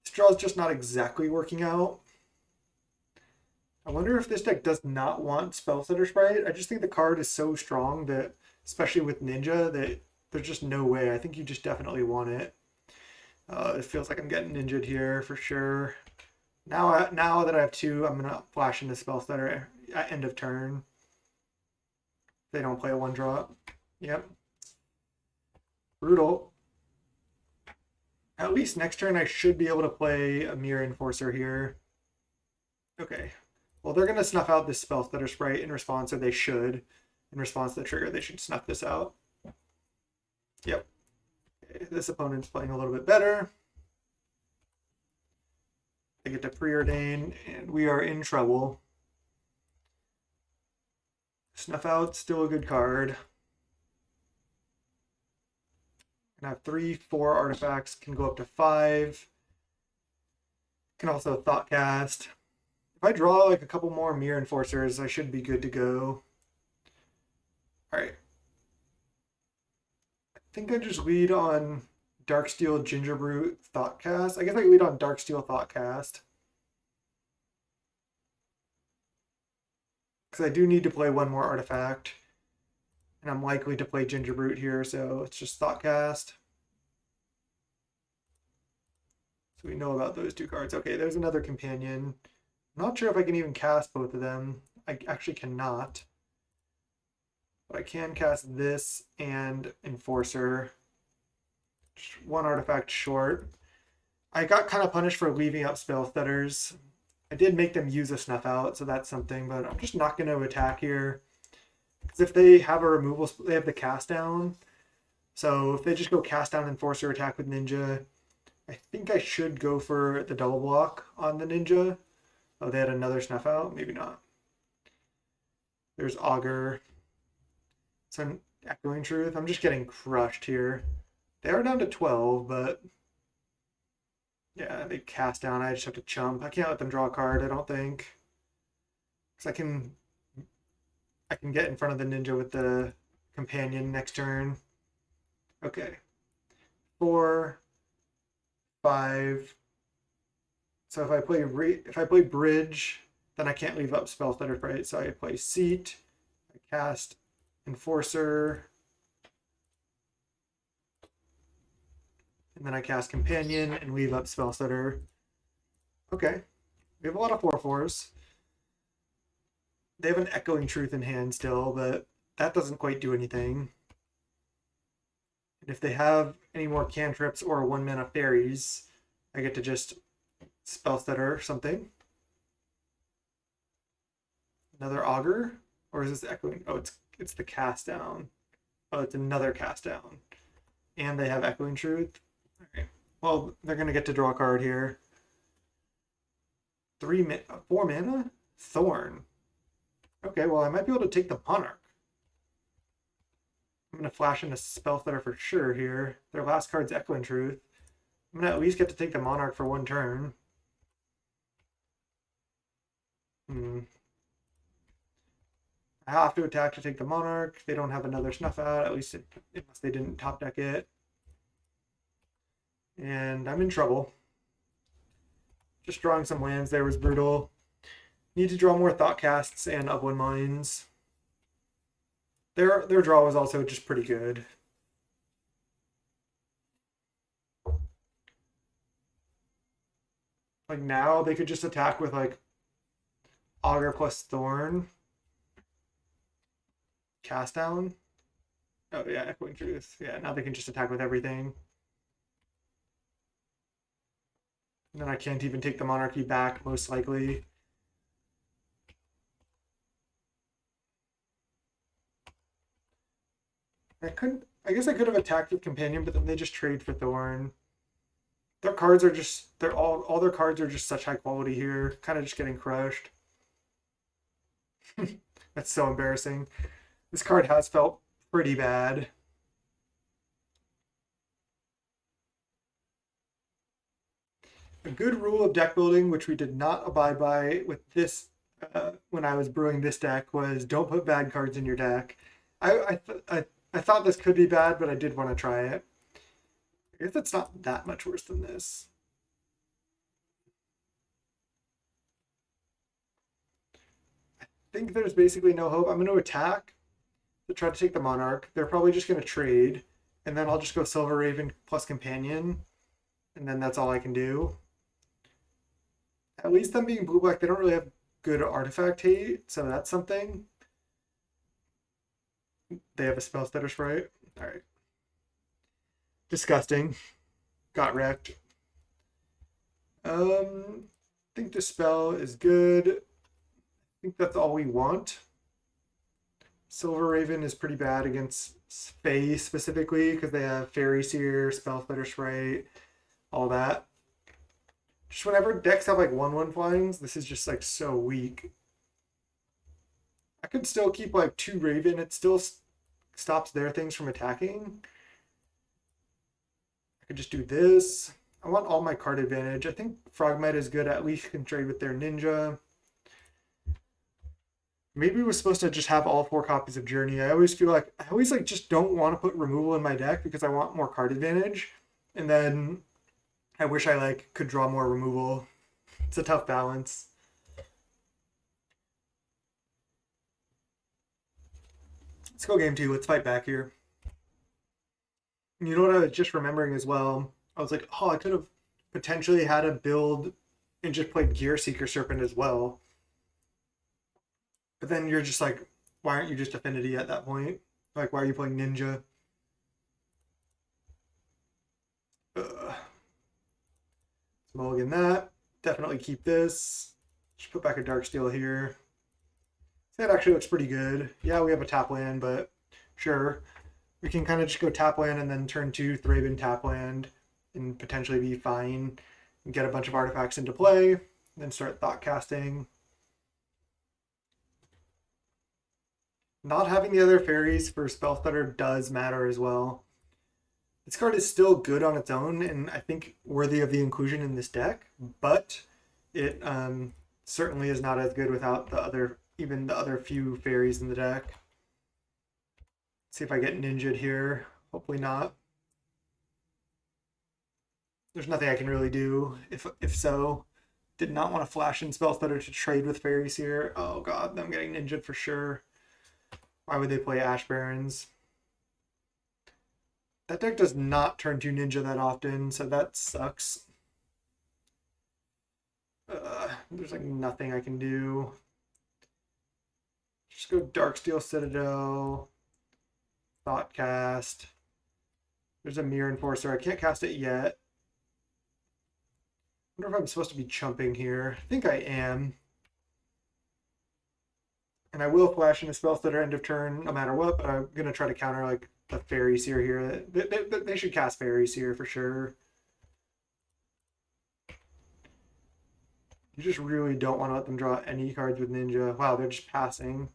This draw is just not exactly working out. I wonder if this deck does not want Spellstutter Sprite. I just think the card is so strong that, especially with Ninja, that there's just no way. I think you just definitely want it. It feels like I'm getting ninja'd here for sure. Now that I have two, I'm gonna flash into Spellstutter at end of turn. They don't play a one drop. Yep. Brutal. At least next turn I should be able to play a Mirror Enforcer here. Okay. Well, they're gonna snuff out this Spellstutter Sprite in response, or they should. In response to the trigger, they should snuff this out. Yep. Okay. This opponent's playing a little bit better. They get to preordain, and we are in trouble. Snuff out, still a good card. Can have 3, 4 artifacts, can go up to 5. Can also Thoughtcast. If I draw like a couple more Mirror Enforcers, I should be good to go. Alright. I think I just lead on Darksteel, Gingerbrute, Thoughtcast. I guess I lead on Darksteel, Thoughtcast. Because I do need to play one more artifact. And I'm likely to play Gingerbrute here, so it's just Thoughtcast. So we know about those two cards. Okay, there's another companion. I'm not sure if I can even cast both of them. I actually cannot. But I can cast this and Enforcer. Just one artifact short. I got kind of punished for leaving out Spellstutters. I did make them use a Snuff Out, so that's something, but I'm just not going to attack here. Because if they have a removal, they have the cast down. So if they just go cast down Enforcer, attack with Ninja, I think I should go for the double block on the Ninja. Oh, they had another Snuff Out? Maybe not. There's Augur. So Echoing Truth. I'm just getting crushed here. They are down to 12, but yeah, they cast down. I just have to chump. I can't let them draw a card, I don't think. Because I can get in front of the Ninja with the companion next turn. Okay. 4, 5. So if I play Bridge, then I can't leave up Spellstutter, right? So I play Seat. I cast Enforcer. And then I cast Companion and leave up Spellstutter. Okay. We have a lot of 4/4s. They have an Echoing Truth in hand still, but that doesn't quite do anything. And if they have any more cantrips or 1-mana fairies, I get to just Spellstutter or something. Another Augur? Or is this Echoing? Oh, it's the cast down. Oh, it's another cast down. And they have Echoing Truth. Okay. Well, they're gonna get to draw a card here. 4 mana? Thorn. Okay, well I might be able to take the Monarch. I'm gonna flash into Spellstutter for sure here. Their last card's Echoing Truth. I'm gonna at least get to take the Monarch for one turn. I have to attack to take the Monarch. They don't have another Snuff Out, at least unless they didn't top deck it. And I'm in trouble. Just drawing some lands there was brutal. Need to draw more Thoughtcasts and Upland Mines. Their draw was also just pretty good. Like now they could just attack with like Augur plus Thorn. Cast down. Oh yeah, Echoing Truth. Yeah, now they can just attack with everything. And then I can't even take the monarchy back, most likely. I guess I could have attacked with Companion, but then they just trade for Thorn. Their cards are just they're all their cards are just such high quality here. Kind of just getting crushed. That's so embarrassing. This card has felt pretty bad. A good rule of deck building, which we did not abide by with this when I was brewing this deck, was don't put bad cards in your deck. I thought this could be bad, but I did want to try it. I guess it's not that much worse than this. I think there's basically no hope. I'm going to attack to try to take the Monarch. They're probably just going to trade, and then I'll just go Silver Raven plus Companion, and then that's all I can do. At least them being blue-black, they don't really have good artifact hate, so that's something. They have a spell stutter sprite. All right. Disgusting. Got wrecked. I think the spell is good. I think that's all we want. Silver Raven is pretty bad against Fae specifically because they have Fairy Seer, Spell Stutter Sprite, all that. Just whenever decks have like 1/1 flyings, this is just like so weak. I could still keep like 2 Raven. It still stops their things from attacking. I could just do this. I want all my card advantage. I think Frogmite is good. At least can trade with their Ninja. Maybe we're supposed to just have all 4 copies of Journey. I always feel like I always like just don't want to put removal in my deck because I want more card advantage. And then I wish I like could draw more removal. It's a tough balance. Let's go game 2. Let's fight back here. You know what I was just remembering as well? I was like, oh, I could have potentially had a build and just played Gear Seeker Serpent as well. But then you're just like, why aren't you just Affinity at that point? Like, why are you playing Ninja? Let's mulligan that. Definitely keep this. Just put back a Darksteel here. That actually looks pretty good. Yeah, we have a tap land, but sure. We can kind of just go tap land and then turn 2 Thraben tap land and potentially be fine and get a bunch of artifacts into play, then start thought casting. Not having the other fairies for spell stutter does matter as well. This card is still good on its own and I think worthy of the inclusion in this deck, but it certainly is not as good without even the other few fairies in the deck. Let's see if I get ninja'd here. Hopefully not. There's nothing I can really do. If so, did not want to flash in spell stutter to trade with fairies here. Oh god, I'm getting ninja'd for sure. Why would they play Ash Barrens? That deck does not turn 2 ninja that often, so that sucks. There's like nothing I can do. Just go Darksteel Citadel. Thoughtcast. There's a Mirror Enforcer. I can't cast it yet. I wonder if I'm supposed to be chumping here. I think I am. And I will flash in a spell stutter end of turn no matter what, but I'm going to try to counter like the Fairy Seer here. They should cast Fairy Seer for sure. You just really don't want to let them draw any cards with Ninja. Wow, they're just passing.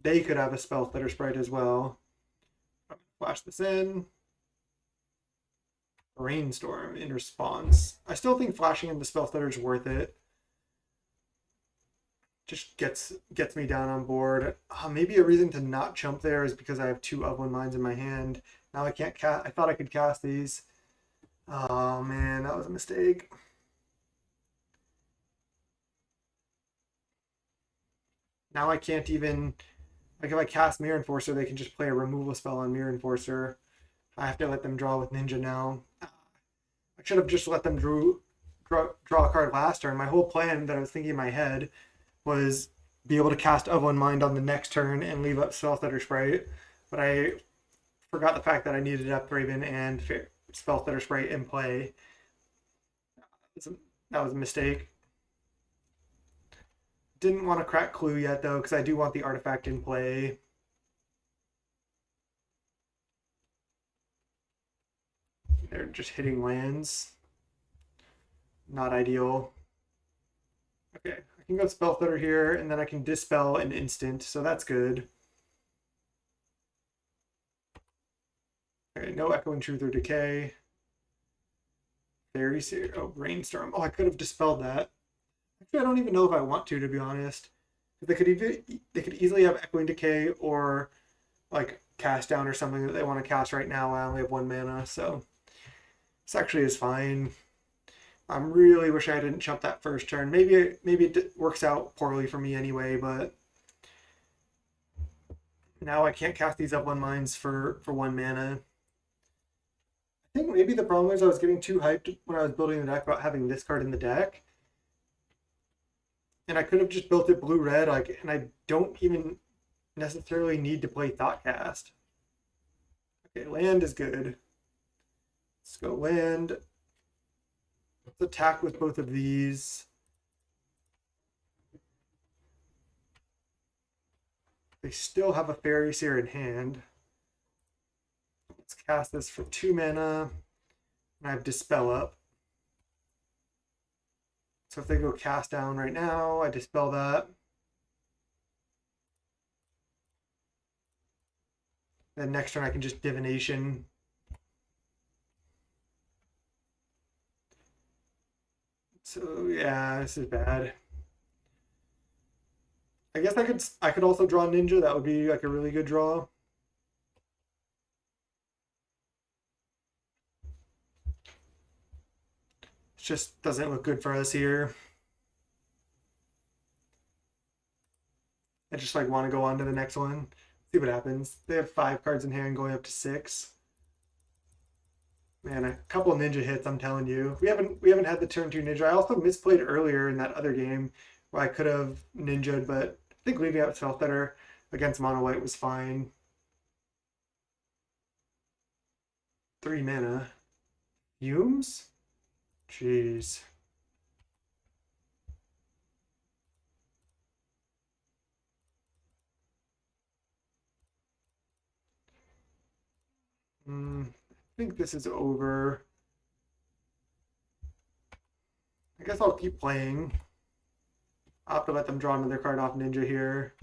They could have a spell stutter sprite as well. Flash this in. Rainstorm in response. I still think flashing in the spell stutter is worth it. Just gets me down on board. Maybe a reason to not chump there is because I have 2 Upland Mines in my hand. Now I can't cast. I thought I could cast these. Oh man, that was a mistake. Now I can't even, like if I cast Mirror Enforcer, they can just play a removal spell on Mirror Enforcer. I have to let them draw with Ninja now. I should have just let them draw a card last turn. My whole plan that I was thinking in my head was be able to cast Upland Mind on the next turn and leave up Spell Stutter Sprite. But I forgot the fact that I needed Up Raven and Spell Stutter Sprite in play. That was a mistake. Didn't want to crack Clue yet though, because I do want the artifact in play. They're just hitting lands. Not ideal. Okay, I can go Spell Stutter here, and then I can Dispel an instant, so that's good. Okay, no Echoing Truth or Decay. Very serious. Oh, Brainstorm. Oh, I could have dispelled that. Actually, I don't even know if I want to be honest. They could easily have Echoing Decay or like Cast Down or something that they want to cast right now. I only have 1 mana, so this actually is fine. I really wish I didn't jump that first turn. Maybe it works out poorly for me anyway, but now I can't cast these up on mines for 1 mana. I think maybe the problem is I was getting too hyped when I was building the deck about having this card in the deck. And I could have just built it blue-red, like, and I don't even necessarily need to play Thoughtcast. Okay, land is good. Let's go land. Let's attack with both of these. They still have a Fairy Seer in hand. Let's cast this for 2 mana. And I have Dispel up. So if they go Cast Down right now, I Dispel that. Then next turn I can just Divination. So yeah, this is bad. I guess I could also draw Ninja. That would be like a really good draw. It just doesn't look good for us here. I just like want to go on to the next one. See what happens. They have 5 cards in hand going up to 6. Man, a couple ninja hits, I'm telling you. We haven't had the turn 2 ninja. I also misplayed earlier in that other game where I could have ninja'd, but I think leaving out Spell Stutter against mono white was fine. 3 mana. Fumes? Jeez. I think this is over. I guess I'll keep playing. I'll have to let them draw another card off Ninja here.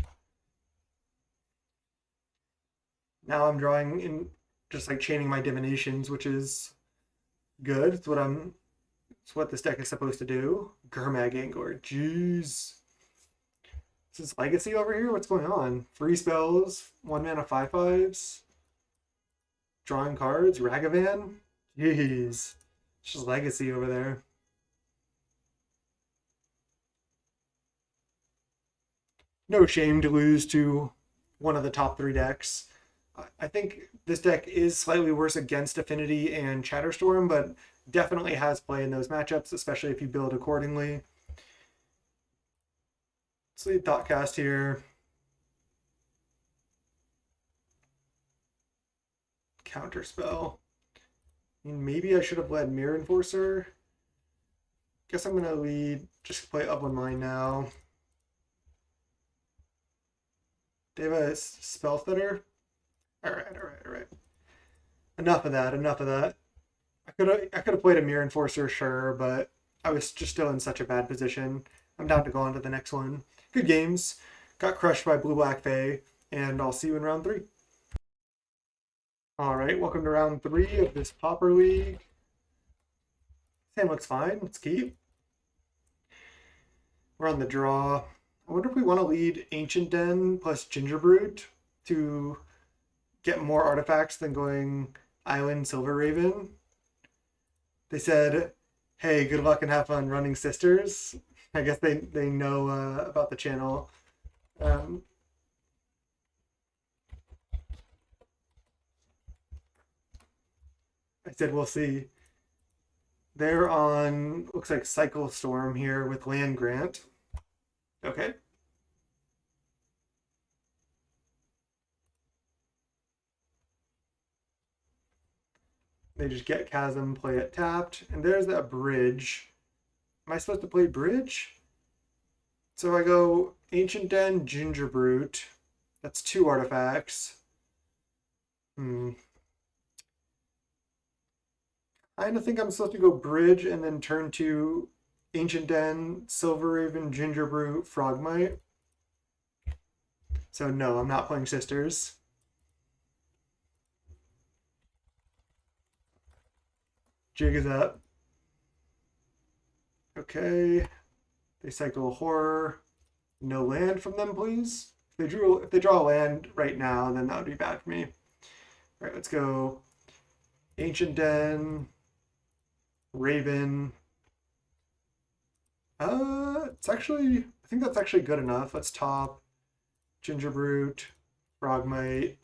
Now I'm drawing in, just like chaining my divinations, which is good. It's what this deck is supposed to do. Gurmag Angler. Jeez. Is this Legacy over here? What's going on? Free spells, 1 mana 5/5s. Drawing cards, Ragavan. Jeez. It's just Legacy over there. No shame to lose to one of the top 3 decks. I think this deck is slightly worse against Affinity and Chatterstorm, but definitely has play in those matchups, especially if you build accordingly. Let's leave Thoughtcast here. Counterspell. I mean, maybe I should have led Mirror Enforcer. Guess I'm gonna lead, just play Upland Mine now. They have a Spell Stutter. All right. Enough of that. I could have played a Mirror Enforcer, sure, but I was just still in such a bad position. I'm down to go on to the next one. Good games. Got crushed by Blue Black Fae, and I'll see you in round 3. All right, welcome to round 3 of this Pauper League. Same looks fine. Let's keep. We're on the draw. I wonder if we want to lead Ancient Den plus Gingerbrute to get more artifacts than going Island Silver Raven. They said, hey, good luck and have fun running Sisters. I guess they know about the channel. I said, we'll see. They're on, looks like Cycle Storm here with Land Grant. Okay. They just get Chasm, play it tapped, and there's that bridge. Am I supposed to play bridge? So I go Ancient Den, Ginger Brute. That's 2 artifacts. Hmm. I kind of think I'm supposed to go bridge and then turn to Ancient Den, Silver Raven, Ginger Brute, Frogmite. So no, I'm not playing Sisters. Jig is up. Okay. They cycle a horror. No land from them, please. If they draw a land right now, then that would be bad for me. All right, let's go. Ancient Den, Raven. It's actually I think that's actually good enough. Let's top Ginger Brute, Frogmite,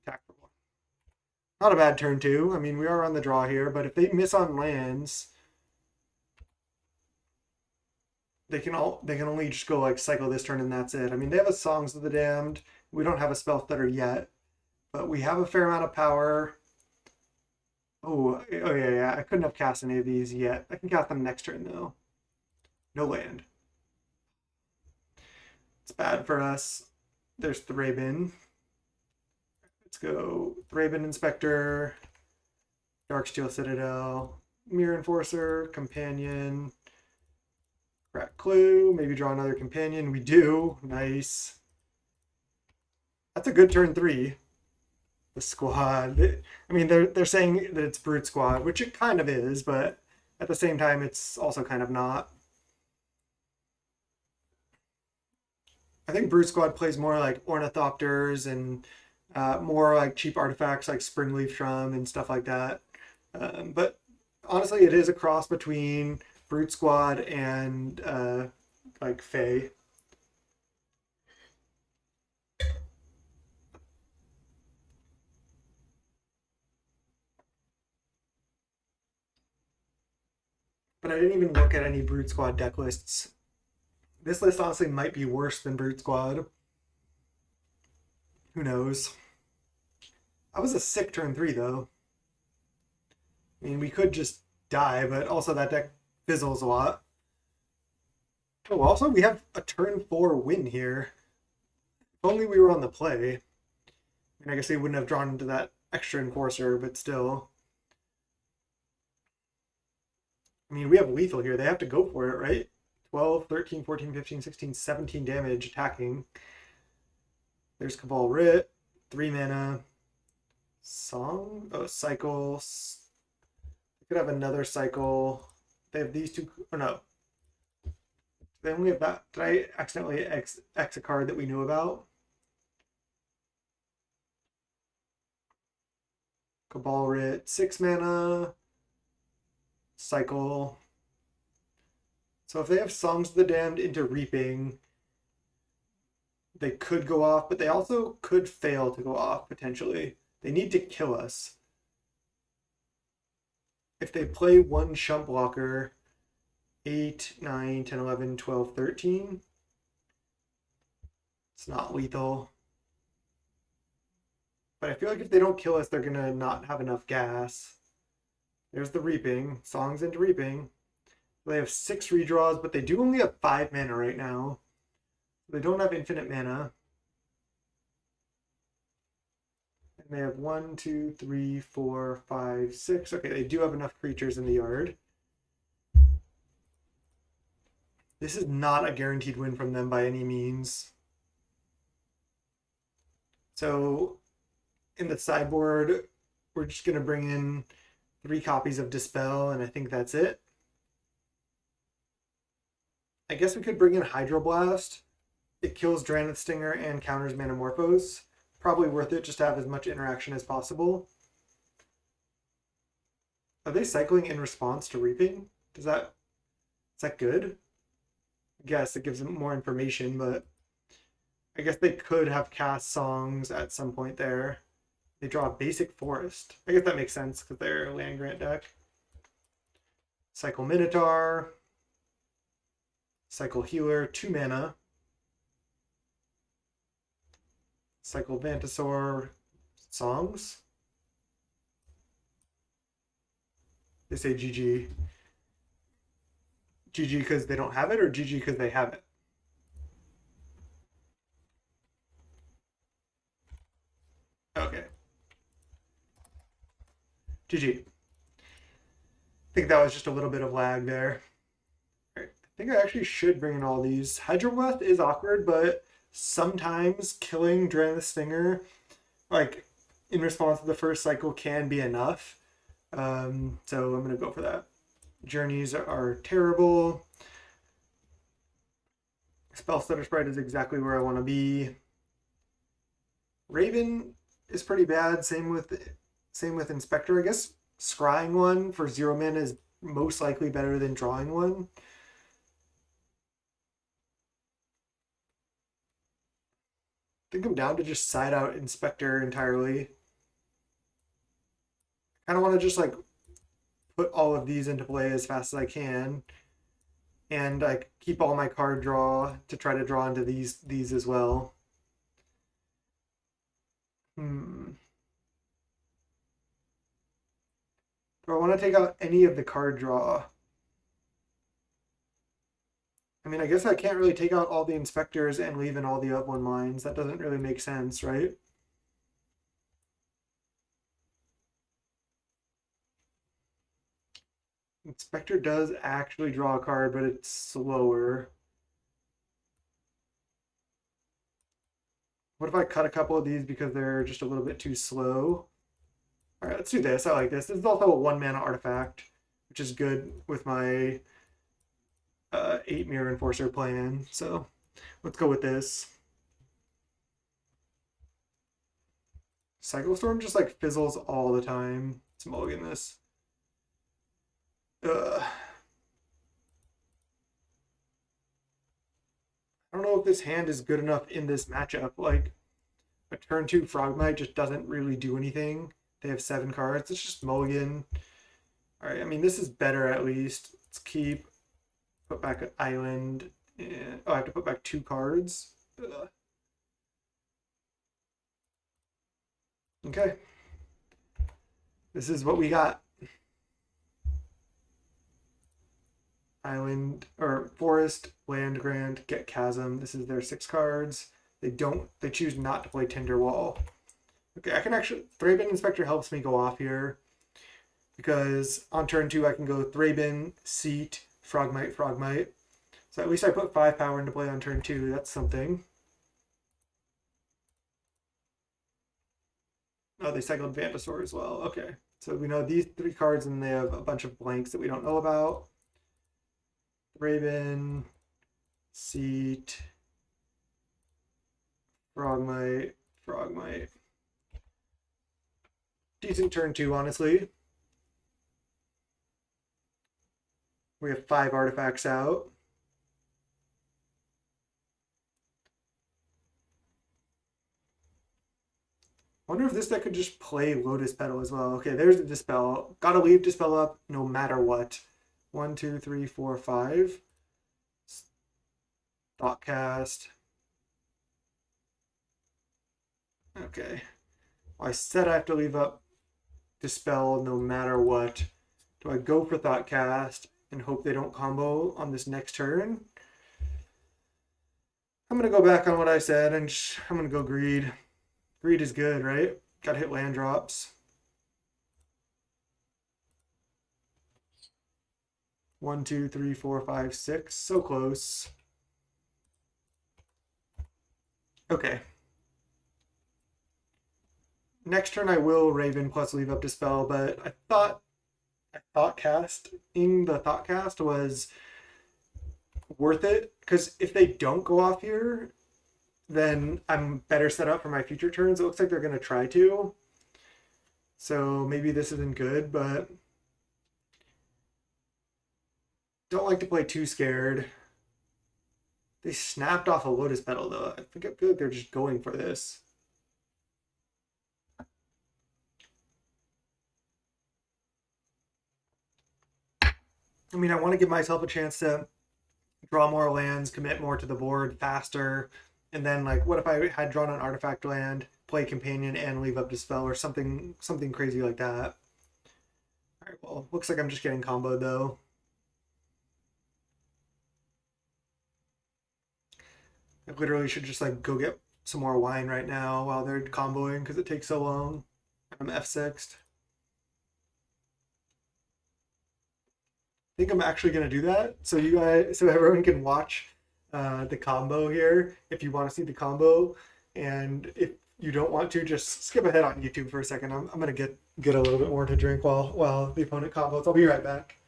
Tactical. Not a bad turn two. I mean, we are on the draw here, but if they miss on lands, they can only just go like cycle this turn and that's it. I mean, they have a Songs of the Damned. We don't have a Spell Stutter yet, but we have a fair amount of power. Oh yeah. I couldn't have cast any of these yet. I can cast them next turn though. No land. It's bad for us. There's Thraben. Let's go Thraben Inspector, Darksteel Citadel, Mirror Enforcer, Companion, Crack Clue, maybe draw another Companion. We do. Nice. That's a good turn three. The squad. I mean, they're saying that it's Brute Squad, which it kind of is, but at the same time, it's also kind of not. I think Brute Squad plays more like Ornithopters and more like cheap artifacts like Springleaf Drum and stuff like that. But honestly, it is a cross between Brute Squad and like Fae. But I didn't even look at any Brute Squad deck lists. This list honestly might be worse than Brute Squad. Who knows? I was a sick turn three though. I mean, we could just die, but also that deck fizzles a lot. Oh, also we have a turn four win here. If only we were on the play. I mean, I guess they wouldn't have drawn into that extra enforcer, but still. I mean, we have lethal here. They have to go for it, right? 12, 13, 14, 15, 16, 17 damage attacking. There's Cabal Writ, 3 mana. Song? Oh, cycle. They could have another cycle. They have these two. Oh, no. They only have that. Did I accidentally X a card that we knew about? Cabal Writ, 6 mana. Cycle. So if they have Songs of the Damned into Reaping, they could go off, but they also could fail to go off potentially. They need to kill us. If they play one Shump Blocker, 8, 9, 10, 11, 12, 13, it's not lethal. But I feel like if they don't kill us, they're going to not have enough gas. There's the Reaping. Songs into Reaping. They have 6 redraws, but they do only have 5 mana right now. They don't have infinite mana. And they have 1, 2, 3, 4, 5, 6. Okay, they do have enough creatures in the yard. This is not a guaranteed win from them by any means. So in the sideboard, we're just going to bring in 3 copies of Dispel, and I think that's it. I guess we could bring in Hydroblast. It kills Drannith Stinger and counters Manamorphose. Probably worth it just to have as much interaction as possible. Are they cycling in response to Reaping? Is that good? I guess it gives them more information, but I guess they could have cast Songs at some point there. They draw a basic forest. I guess that makes sense because they're a land grant deck. Cycle Minotaur. Cycle Healer, 2 mana. Cycle Vantasaur, Songs. They say GG. GG because they don't have it, or GG because they have it? Okay. GG. I think that was just a little bit of lag there. All right. I think I actually should bring in all these. Hydroblast is awkward, but sometimes killing Drain the Stinger, like in response to the first cycle, can be enough. So I'm gonna go for that. Journeys are terrible. Spell Stutter Sprite is exactly where I want to be. Raven is pretty bad. Same with Inspector. I guess scrying one for 0 mana is most likely better than drawing one. I think I'm down to just side out Inspector entirely. I don't want to just like put all of these into play as fast as I can, and like keep all my card draw to try to draw into these as well. Hmm. Do I want to take out any of the card draw? I mean, I guess I can't really take out all the inspectors and leave in all the up one lines. That doesn't really make sense, right? Inspector does actually draw a card, but it's slower. What if I cut a couple of these because they're just a little bit too slow? All right, let's do this. I like this. This is also a 1 mana artifact, which is good with my 8 Mirror Enforcer plan. So let's go with this. Cycle Storm just like fizzles all the time. Let's mulligan this. Ugh. I don't know if this hand is good enough in this matchup. Like a turn 2 Frogmite just doesn't really do anything. They have 7 cards. It's just mulligan. All right, I mean, this is better at least. Let's keep, put back an island. And, oh, I have to put back 2 cards. Ugh. Okay. This is what we got. Island or forest, land grant, get chasm. This is their 6 cards. They choose not to play Tinderwall. Okay, I can actually, Thraben Inspector helps me go off here because on turn 2 I can go Thraben, Seat, Frogmite, Frogmite. So at least I put 5 power into play on turn 2. That's something. Oh, they cycled Vandasaur as well. Okay. So we know these 3 cards and they have a bunch of blanks that we don't know about. Thraben, Seat, Frogmite, Frogmite. Decent turn 2, honestly. We have 5 artifacts out. I wonder if this deck could just play Lotus Petal as well. Okay, there's the Dispel. Gotta leave Dispel up no matter what. 1, 2, 3, 4, 5. Thoughtcast. Okay. Well, I said I have to leave up Dispel no matter what. Do I go for Thoughtcast and hope they don't combo on this next turn? I'm gonna go back on what I said and I'm gonna go Greed. Greed is good, right? Gotta hit land drops. 1, 2, 3, 4, 5, 6. So close. Okay. Next turn I will Raven plus leave up Dispel, but I thought casting the Thoughtcast was worth it because if they don't go off here, then I'm better set up for my future turns. It looks like they're going to try to. So maybe this isn't good, but don't like to play too scared. They snapped off a Lotus Petal, though. I feel like they're just going for this. I mean, I want to give myself a chance to draw more lands, commit more to the board faster, and then like, what if I had drawn an artifact land, play companion, and leave up Dispel or something crazy like that. All right, well, looks like I'm just getting comboed though. I literally should just like go get some more wine right now while they're comboing because it takes so long. I'm F6'd. I think I'm actually gonna do that so you guys, so everyone can watch the combo here if you want to see the combo, and if you don't want to, just skip ahead on YouTube for a second. I'm gonna get a little bit more to drink while the opponent combos. I'll be right back.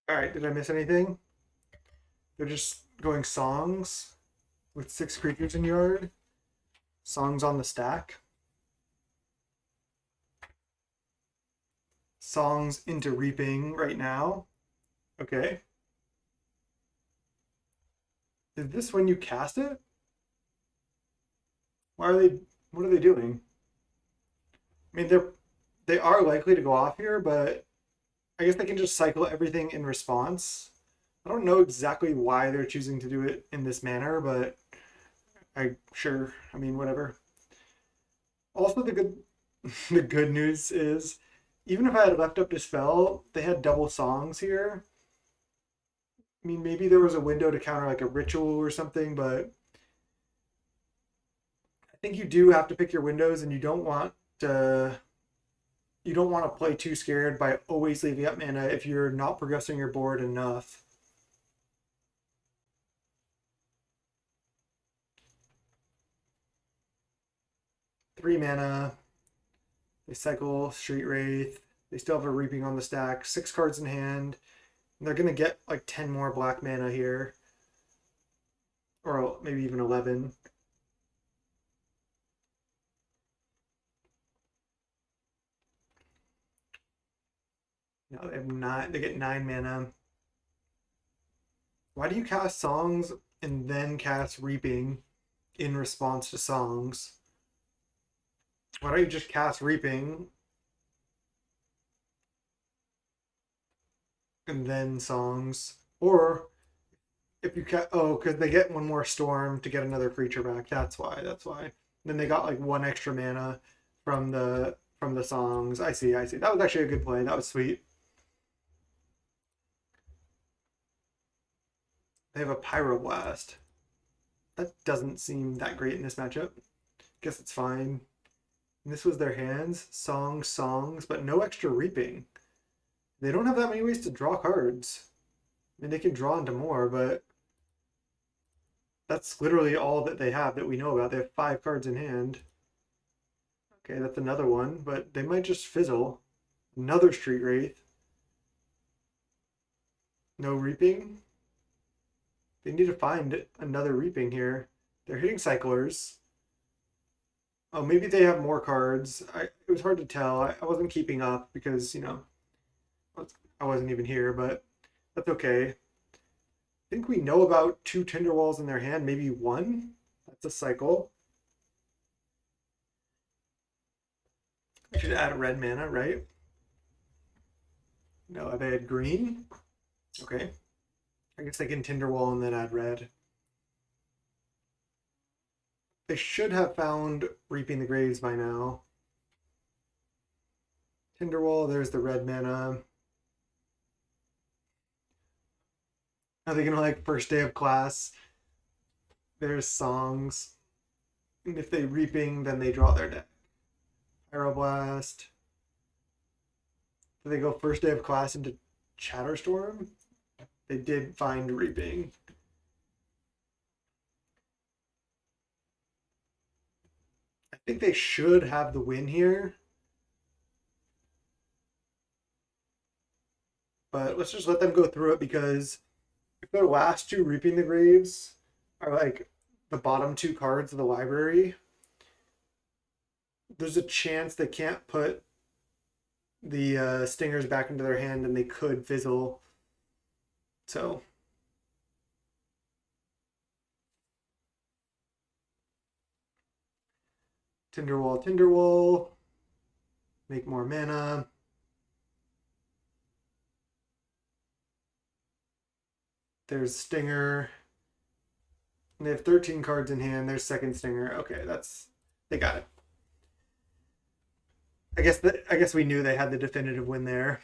All right, did I miss anything? They're just going songs with 6 creatures in yard. Songs on the stack. Songs into reaping right now. Okay. Is this when you cast it? Why are they? What are they doing? I mean, they are likely to go off here, but I guess they can just cycle everything in response. I don't know exactly why they're choosing to do it in this manner, but I sure. I mean, whatever. Also, the good news is, even if I had left up to spell, they had double songs here. I mean, maybe there was a window to counter like a ritual or something, but I think you do have to pick your windows, and to you don't want to play too scared by always leaving up mana if you're not progressing your board enough. 3 mana. They cycle Street Wraith. They still have a Reaping on the stack. 6 cards in hand. And they're gonna get like 10 more black mana here, or maybe even 11. No, they have nine. They get 9 mana. Why do you cast songs and then cast Reaping in response to songs? Why don't you just cast Reaping and then songs? Or if you because they get one more storm to get another creature back. That's why. That's why. Then they got like 1 extra mana from the songs. I see. I see. That was actually a good play. That was sweet. They have a Pyroblast. That doesn't seem that great in this matchup. Guess it's fine. And this was their hands. Songs, but no extra reaping. They don't have that many ways to draw cards. I mean, they can draw into more, but that's literally all that they have that we know about. They have 5 cards in hand. Okay, that's another one, but they might just fizzle. Another Street Wraith. No reaping. They need to find another reaping here. They're hitting cyclers. Oh, maybe they have more cards. It was hard to tell. I wasn't keeping up because, I wasn't even here, but that's okay. I think we know about 2 Tinderwalls in their hand, maybe one. That's a cycle. I should add red mana, right? No, they had green. Okay. I guess they can Tinderwall and then add red. They should have found Reaping the Graves by now. Tinderwall, there's the red mana. Are they gonna like first day of class? There's songs. And if they Reaping, then they draw their deck. Aeroblast. Do they go first day of class into Chatterstorm? They did find Reaping. I think they should have the win here. But let's just let them go through it because if their last 2 Reaping the Graves are like the bottom 2 cards of the library, there's a chance they can't put the stingers back into their hand and they could fizzle. So Tinderwall, Tinderwall, make more mana. There's Stinger. And they have 13 cards in hand. There's second Stinger. Okay, they got it. I guess we knew they had the definitive win there.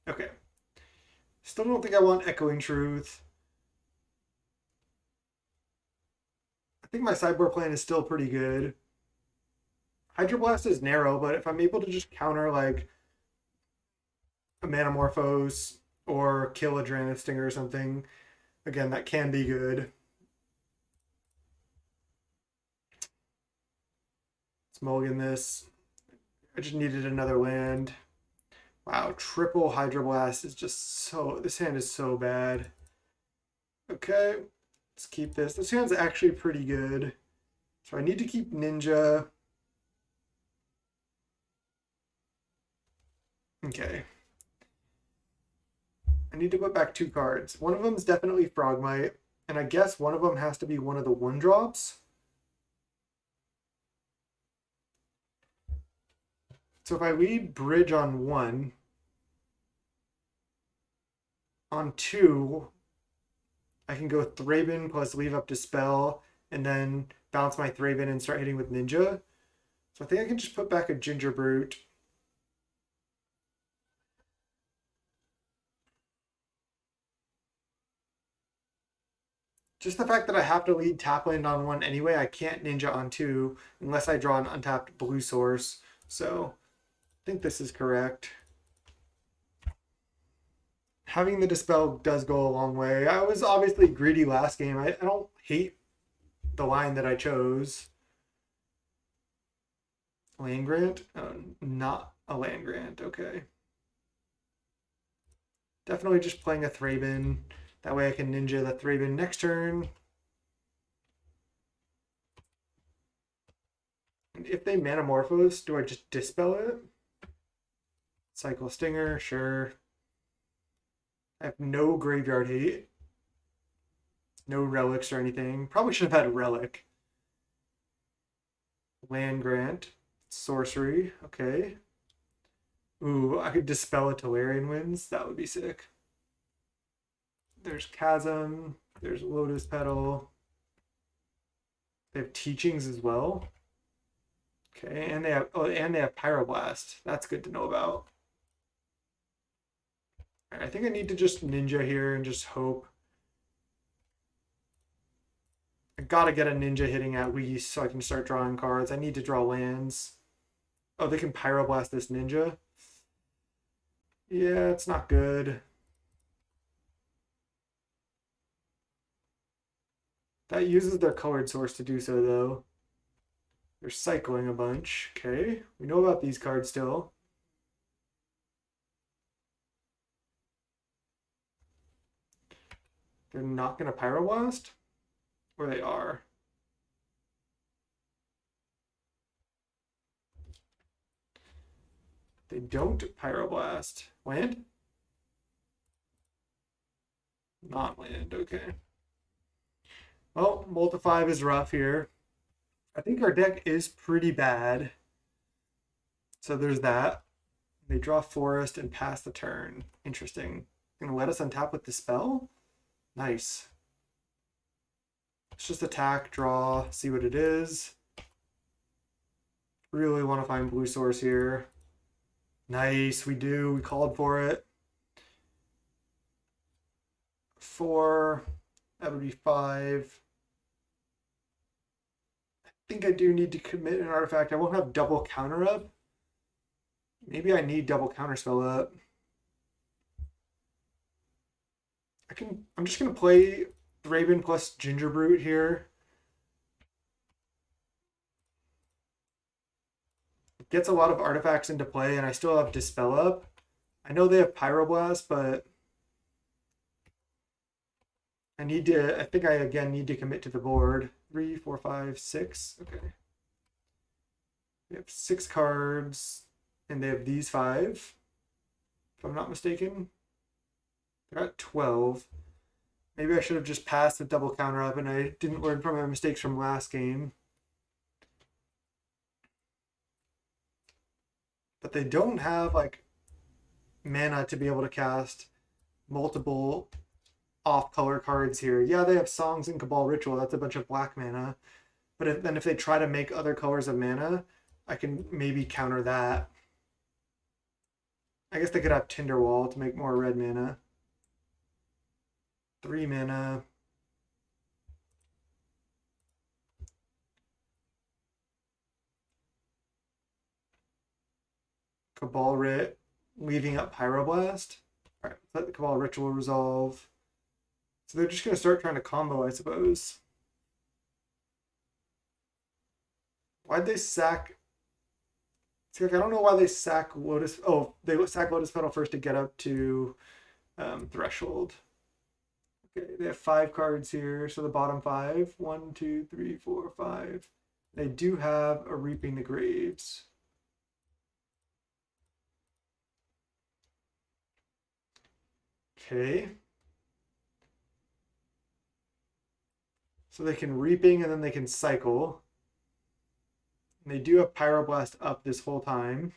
Okay. Still don't think I want Echoing Truth. I think my sideboard plan is still pretty good. Hydroblast is narrow, but if I'm able to just counter like a Manamorphose or kill a Drannith Stinger or something, again, that can be good. Let's mulligan this. I just needed another land. Wow, triple Hydroblast is just so... This hand is so bad. Okay, let's keep this. This hand's actually pretty good. So I need to keep Ninja. Okay. I need to put back 2 cards. One of them is definitely Frogmite, and I guess one of them has to be one of the 1-drops. So if I lead Bridge on 1, on 2, I can go Thraben plus leave up Dispel, and then bounce my Thraben and start hitting with Ninja. So I think I can just put back a Ginger Brute. Just the fact that I have to lead tap land on 1 anyway, I can't Ninja on 2 unless I draw an untapped blue source. So I think this is correct. Having the Dispel does go a long way. I was obviously greedy last game. I don't hate the line that I chose. Land grant? Oh, not a land grant. Okay. Definitely just playing a Thraben. That way I can Ninja the Thraben next turn. And if they Manamorphose, do I just Dispel it? Cycle Stinger, sure. I have no graveyard hate. No relics or anything. Probably should have had a relic. Land grant. Sorcery. Okay. Ooh, I could Dispel a Tolarian Winds. That would be sick. There's Chasm. There's Lotus Petal. They have Teachings as well. Okay, and they have Pyroblast. That's good to know about. I think I need to just Ninja here and just hope. I gotta get a Ninja hitting at least so I can start drawing cards. I need to draw lands. Oh, they can Pyroblast this Ninja? Yeah, it's not good. That uses their colored source to do so, though. They're cycling a bunch. Okay, we know about these cards still. They're not going to Pyroblast? Or they are? They don't Pyroblast. Land? Not land, okay. Well, Multi-5 is rough here. I think our deck is pretty bad. So there's that. They draw Forest and pass the turn. Interesting. Gonna let us untap with the spell? Nice. Let's just attack, draw, see what it is. Really want to find blue source here. Nice, we do. We called for it. 4. That would be 5. I think I do need to commit an artifact. I won't have double counter up. Maybe I need double counterspell up. I'm just gonna play Thraben plus Ginger Brute here. It gets a lot of artifacts into play, and I still have Dispel up. I know they have Pyroblast, but I think I again need to commit to the board. 3, 4, 5, 6. Okay. We have 6 cards. And they have these 5, if I'm not mistaken. They're at 12. Maybe I should have just passed the double counter up and I didn't learn from my mistakes from last game. But they don't have like mana to be able to cast multiple off color cards here. Yeah, they have Songs and Cabal Ritual. That's a bunch of black mana. But then if they try to make other colors of mana, I can maybe counter that. I guess they could have Tinderwall to make more red mana. 3 mana. Cabal Rit, leaving up Pyroblast. Alright, let the Cabal Ritual resolve. So they're just going to start trying to combo, I suppose. Why'd they sack? See, like, I don't know why they sack Lotus. Oh, they sack Lotus Petal first to get up to Threshold. Okay, they have 5 cards here. So the bottom 5. 1, 2, 3, 4, 5. They do have a Reaping the Graves. Okay. So they can Reaping and then they can cycle. And they do have Pyroblast up this whole time.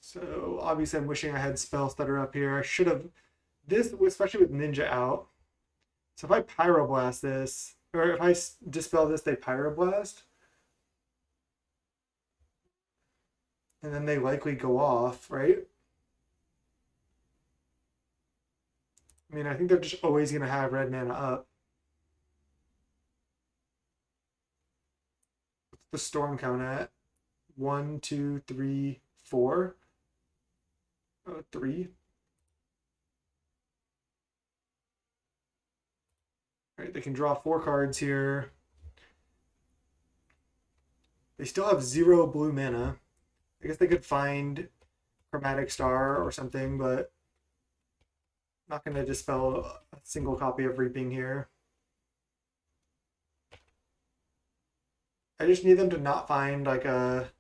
So obviously I'm wishing I had Spell Stutter up here. I should have this, especially with Ninja out. So if I Pyroblast this, or if I Dispel this, they Pyroblast. And then they likely go off, right? I mean, I think they're just always going to have red mana up. What's the storm count at? 1, 2, 3, 4. 3. All right, they can draw 4 cards here. They still have 0 blue mana. I guess they could find Chromatic Star or something, but not going to dispel a single copy of Reaping here. I just need them to not find like a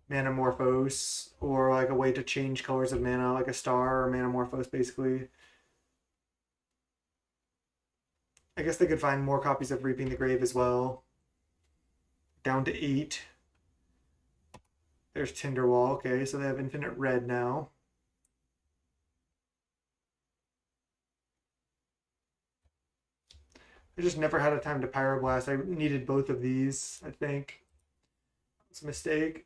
Manamorphose or like a way to change colors of mana, like a star or Manamorphose, basically. I guess they could find more copies of Reaping the Grave as well. Down to 8. There's Tinderwall. Okay, so they have infinite red now. I just never had a time to Pyroblast. I needed both of these, I think. It's a mistake.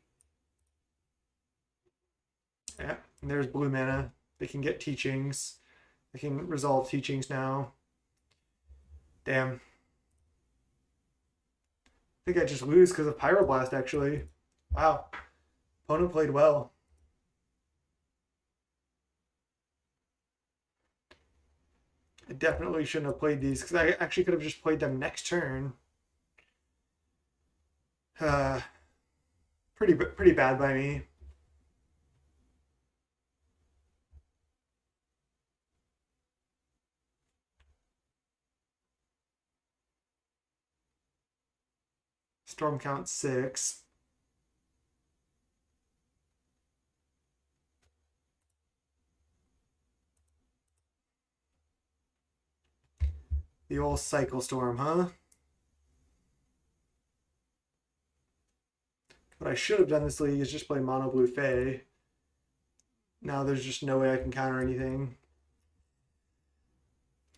Yeah, and there's blue mana. They can get Teachings. They can resolve Teachings now. Damn. I think I just lose because of Pyroblast, actually. Wow. Opponent played well. I definitely shouldn't have played these because I actually could have just played them next turn. Uh, pretty bad by me. Storm count 6. The old Cycle Storm, huh? What I should have done this league is just play Mono Blue Fae. Now there's just no way I can counter anything.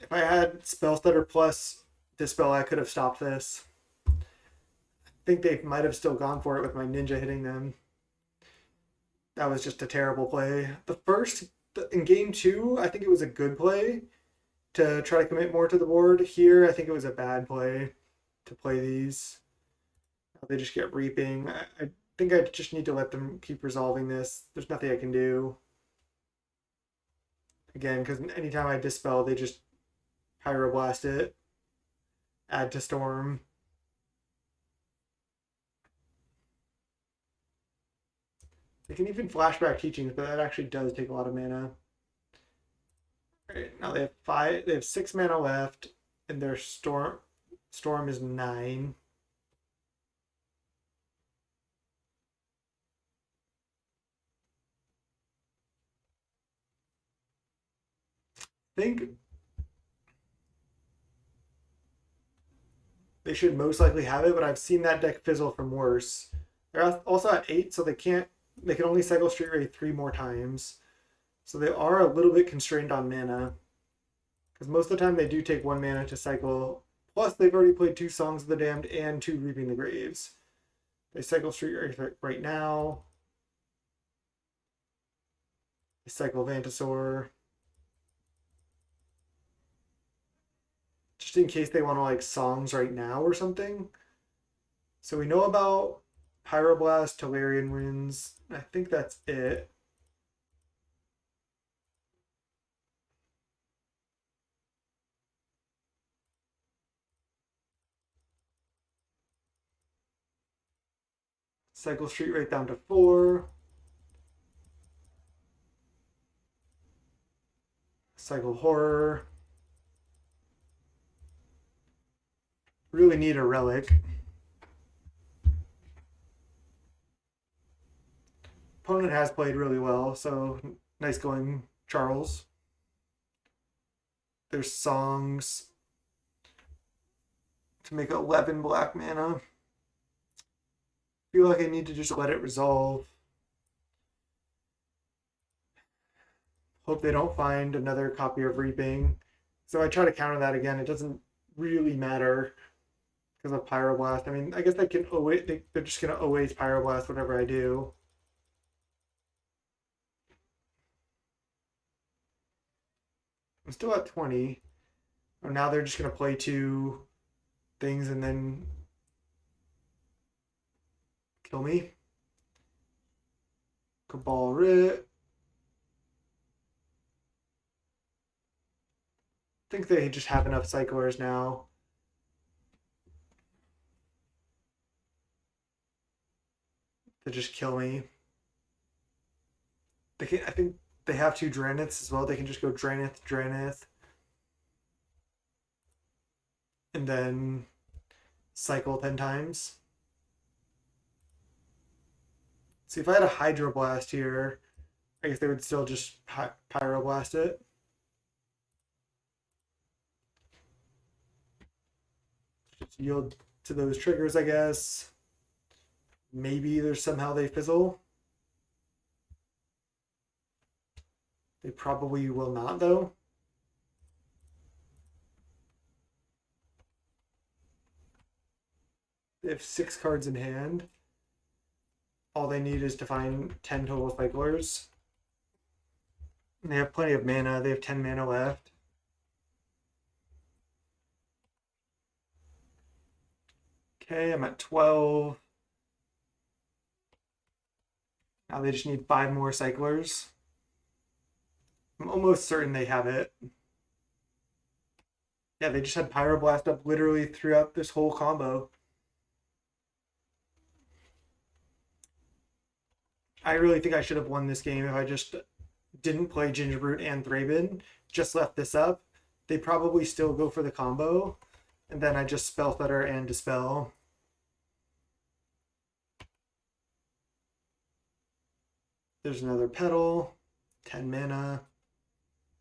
If I had Spell Stutter plus Dispel, I could have stopped this. I think they might have still gone for it with my Ninja hitting them. That was just a terrible play. In game 2, I think it was a good play to try to commit more to the board. Here, I think it was a bad play to play these. They just get Reaping. I think I just need to let them keep resolving this. There's nothing I can do. Again, because anytime I Dispel, they just Pyroblast it. Add to Storm. They can even flashback Teachings, but that actually does take a lot of mana. Right, now they have 5. They have 6 mana left, and their storm is 9. think they should most likely have it, but I've seen that deck fizzle from worse. They're also at 8, so they can only cycle Street Ray 3 more times. So they are a little bit constrained on mana. Because most of the time they do take 1 mana to cycle. Plus, they've already played 2 Songs of the Damned and 2 Reaping the Graves. They cycle Street Ray right now. They cycle Vantasaur. Just in case they want to like Songs right now or something. So we know about Pyroblast, Tolarian Winds. I think that's it. Cycle Street right down to 4. Cycle Horror. Really need a relic. Opponent has played really well, so nice going, Charles. There's Songs to make 11 black mana. Feel like I need to just let it resolve. Hope they don't find another copy of Reaping. So I try to counter that again. It doesn't really matter because of Pyroblast. I mean, I guess they can always, they're just going to always Pyroblast whatever I do. I'm still at 20. Oh, now they're just going to play 2 things and then kill me. Cabal Writ. I think they just have enough cyclers now. To just kill me. They can, I think they have 2 Draniths as well. They can just go Dranith, Dranith. And then cycle 10 times. See, if I had a Hydroblast here, I guess they would still just Pyroblast it. Just yield to those triggers, I guess. Maybe there's somehow they fizzle. They probably will not, though. They have 6 cards in hand. All they need is to find 10 total cyclers. And they have plenty of mana. They have 10 mana left. Okay, I'm at 12. Now they just need 5 more cyclers. I'm almost certain they have it. Yeah, they just had Pyroblast up literally throughout this whole combo. I really think I should have won this game if I just didn't play Gingerbrute and Thraben, just left this up. They probably still go for the combo, and then I just Spell Stutter and Dispel. There's another Petal, 10 mana.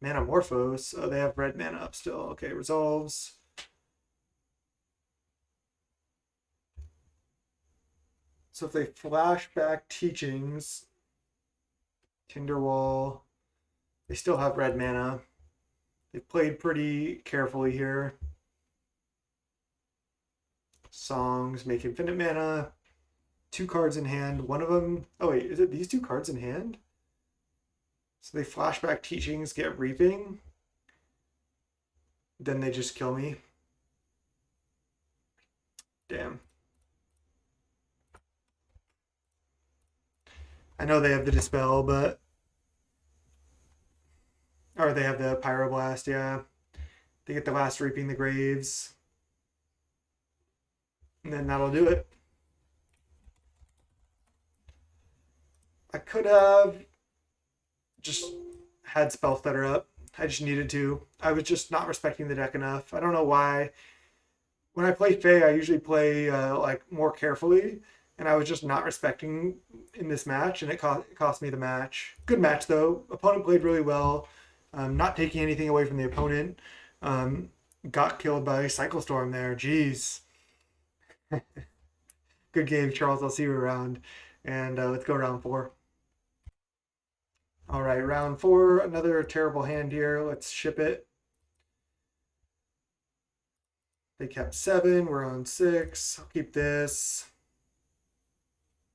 Manamorphose, oh, they have red mana up still. Okay, resolves. So if they flash back Teachings, Tinderwall, they still have red mana. They played pretty carefully here. Songs make infinite mana. 2 cards in hand. One of them, oh wait, is it these 2 cards in hand? So they flashback Teachings, get Reaping. Then they just kill me. Damn. I know they have the Dispel, but... Or they have the Pyroblast, yeah. They get the last Reaping the Graves. And then that'll do it. I could have just had Spell Stutter up. I just needed to. I was just not respecting the deck enough. I don't know why. When I play Fae, I usually play like more carefully, and I was just not respecting in this match, and it cost me the match. Good match though. Opponent played really well. Not taking anything away from the opponent. Um, got killed by Cycle Storm there. Jeez. Good game, Charles. I'll see you around. And let's go round four. All right, round four. Another terrible hand here. Let's ship it. They kept 7. We're on 6. I'll keep this.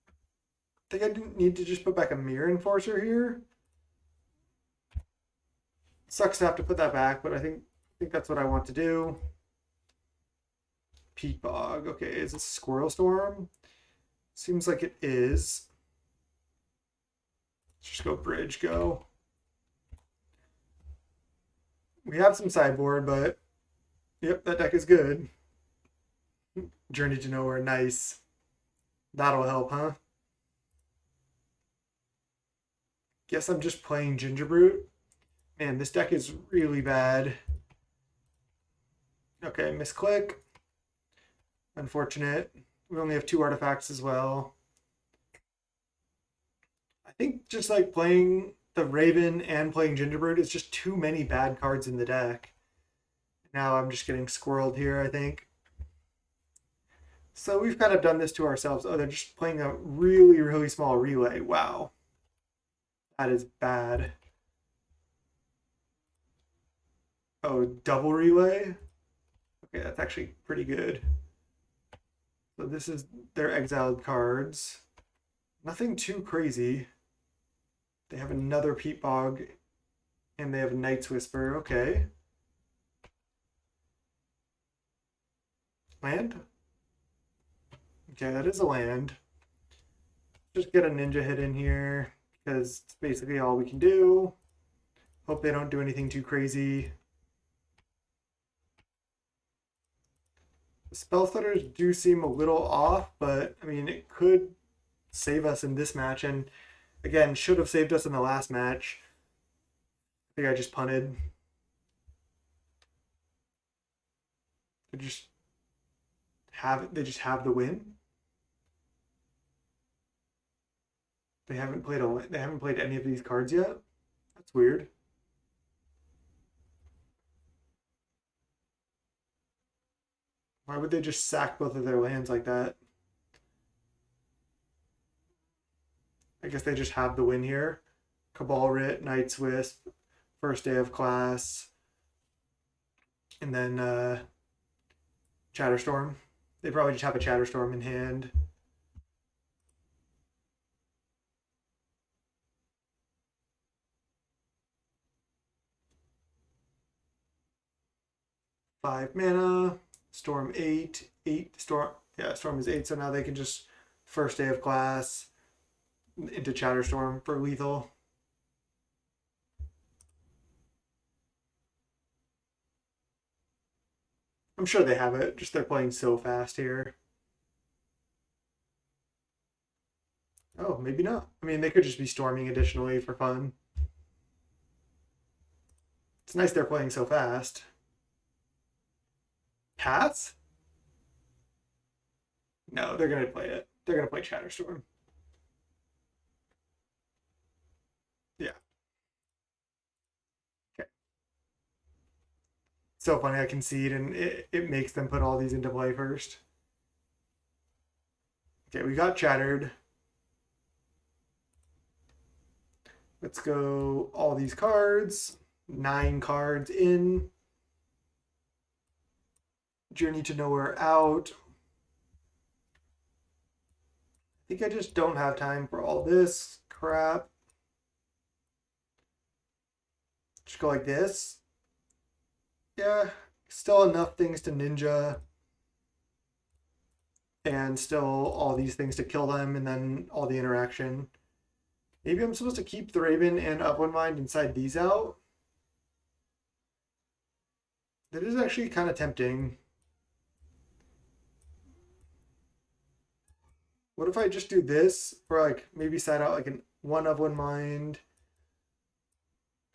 I think I didn't need to just put back a Mirror Enforcer here. Sucks to have to put that back, but I think that's what I want to do. Peat Bog. Okay, is this Squirrel Storm? Seems like it is. Let's just go Bridge Go. We have some sideboard, but yep, that deck is good. Journey to Nowhere, nice. That'll help, huh? Guess I'm just playing Gingerbrute. Man, this deck is really bad. Okay, misclick. Unfortunate. We only have 2 artifacts as well. I think just like playing the Raven and playing Gingerbrute is just too many bad cards in the deck. Now I'm just getting squirreled here, I think. So we've kind of done this to ourselves. Oh, they're just playing a really, really small relay. Wow. That is bad. Oh, double relay? Okay, that's actually pretty good. So this is their exiled cards. Nothing too crazy. They have another Peat Bog, and they have Night's Whisper. Okay. Land? Okay, that is a land. Just get a ninja hit in here, because it's basically all we can do. Hope they don't do anything too crazy. The spell stutters do seem a little off, but I mean, it could save us in this match, and again, should have saved us in the last match. I think I just punted. They just have the win. They haven't played any of these cards yet. That's weird. Why would they just sack both of their lands like that? I guess they just have the win here. Cabal Writ, Night's Wisp, first day of class, and then Chatterstorm. They probably just have a Chatterstorm in hand. Five mana, Storm 8, 8 Storm. Yeah, Storm is 8, so now they can just first day of class into Chatterstorm for lethal. I'm sure they have it, just they're playing so fast here. Oh, maybe not. I mean, they could just be storming additionally for fun. It's nice they're playing so fast. Cats? No, they're going to play it. They're going to play Chatterstorm. Yeah. Okay. So funny, I concede, and it makes them put all these into play first. Okay, we got chattered. Let's go all these cards. 9 cards in. Journey to Nowhere out. I think I just don't have time for all this crap. Just go like this. Yeah, still enough things to ninja. And still all these things to kill them, and then all the interaction. Maybe I'm supposed to keep the Raven and Upland Mind inside these out. That is actually kind of tempting. What if I just do this for like maybe side out like an 1 Upland Mind,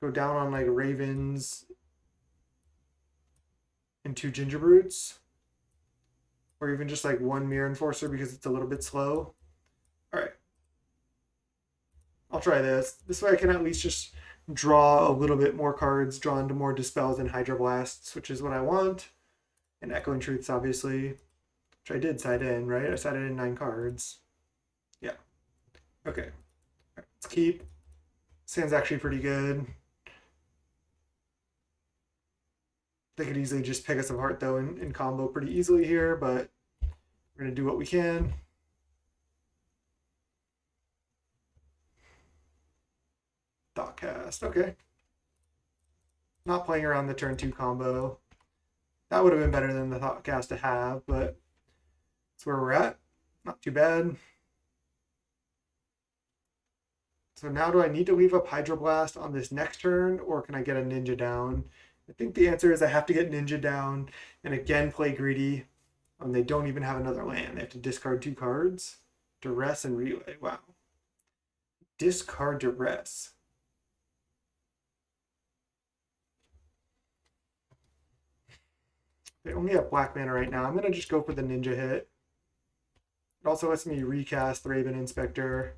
go down on like Ravens and 2 Gingerbrutes, or even just like 1 Mirror Enforcer because it's a little bit slow. All right. I'll try this. This way I can at least just draw a little bit more cards, draw into more Dispels and Hydroblasts, which is what I want. And Echoing Truths, obviously, which I did side in, right? I sided in 9 cards. Yeah. Okay. Let's keep. This hand's actually pretty good. They could easily just pick us apart, though, in combo pretty easily here, but we're going to do what we can. Thoughtcast. Okay. Not playing around the turn 2 combo. That would have been better than the Thoughtcast to have, but that's where we're at. Not too bad. So now do I need to leave up Hydroblast on this next turn, or can I get a Ninja down? I think the answer is I have to get Ninja down and again play Greedy. They don't even have another land. They have to discard 2 cards. Duress and Relay. Wow. Discard Duress. They only have black mana right now. I'm going to just go for the Ninja hit. It also lets me recast Raven Inspector.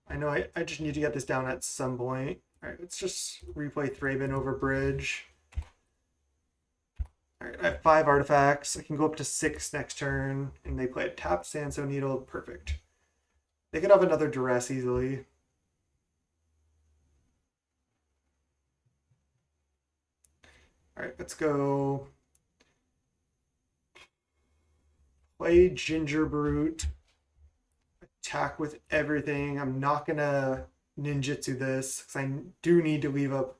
I know I just need to get this down at some point. All right, let's just replay Thraben over Bridge. All right, I have 5 artifacts. I can go up to 6 next turn, and they play a tapped Sanso Needle. Perfect. They could have another Duress easily. All right, let's go play Ginger Brute. Attack with everything. I'm not gonna ninjutsu this because I do need to leave up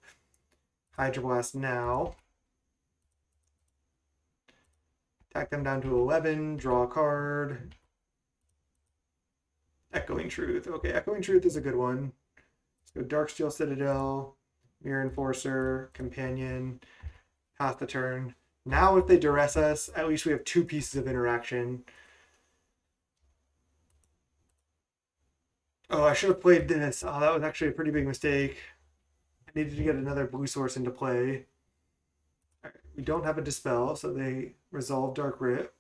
Hydroblast now. Attack them down to 11, draw a card. Echoing Truth. Okay, Echoing Truth is a good one. Let's go Darksteel Citadel, Mirror Enforcer, Companion, pass the turn. Now if they duress us, at least we have 2 pieces of interaction. Oh, I should have played this. Oh, that was actually a pretty big mistake. I needed to get another blue source into play. Right, we don't have a Dispel, so they resolve Dark Rip.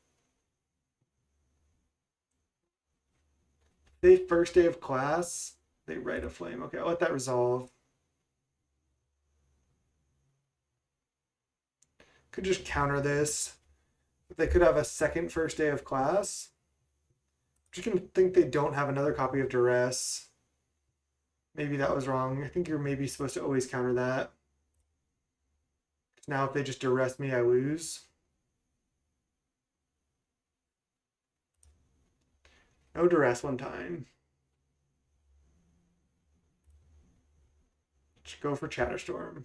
They first day of class, they Rite of Flame. Okay, I'll let that resolve. Could just counter this. But they could have a second first day of class. You can think they don't have another copy of Duress. Maybe that was wrong. I think you're maybe supposed to always counter that. Now if they just Duress me, I lose. No Duress one time. Just go for Chatterstorm.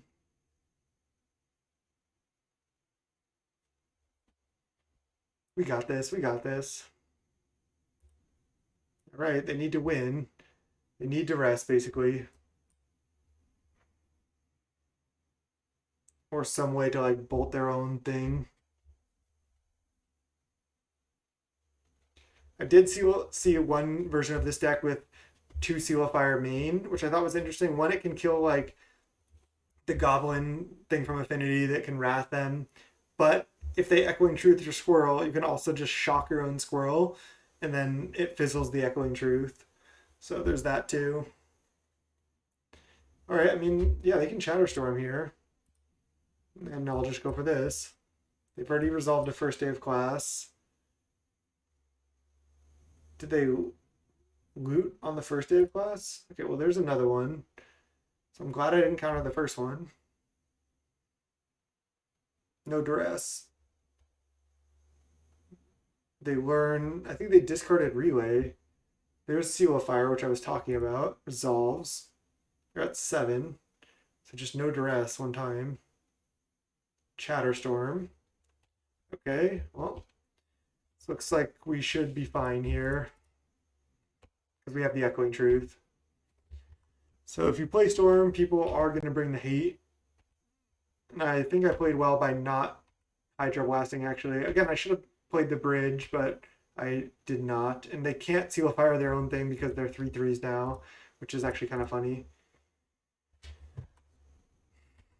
We got this. We got this. All right, they need to win. They need to rest, basically. Or some way to like bolt their own thing. I did see one version of this deck with 2 Seal of Fire main, which I thought was interesting. One, it can kill like the goblin thing from Affinity that can wrath them. But if they Echoing Truth your Squirrel, you can also just shock your own Squirrel, and then it fizzles the Echoing Truth. So there's that too. All right, I mean, yeah, they can Chatterstorm here. And I'll just go for this. They've already resolved a first day of class. Did they loot on the first day of class? Okay, well, there's another one. So I'm glad I didn't counter the first one. No Duress. They learn, I think they discarded Relay. There's Seal of Fire, which I was talking about. Resolves. They're at 7. So just no Duress one time. Chatterstorm. Okay, well, this looks like we should be fine here. Because we have the Echoing Truth. So if you play Storm, people are going to bring the hate. And I think I played well by not Hydro Blasting, actually. Again, I should have played the bridge, but I did not. And they can't Seal of Fire their own thing because they're 3/3s now, which is actually kind of funny.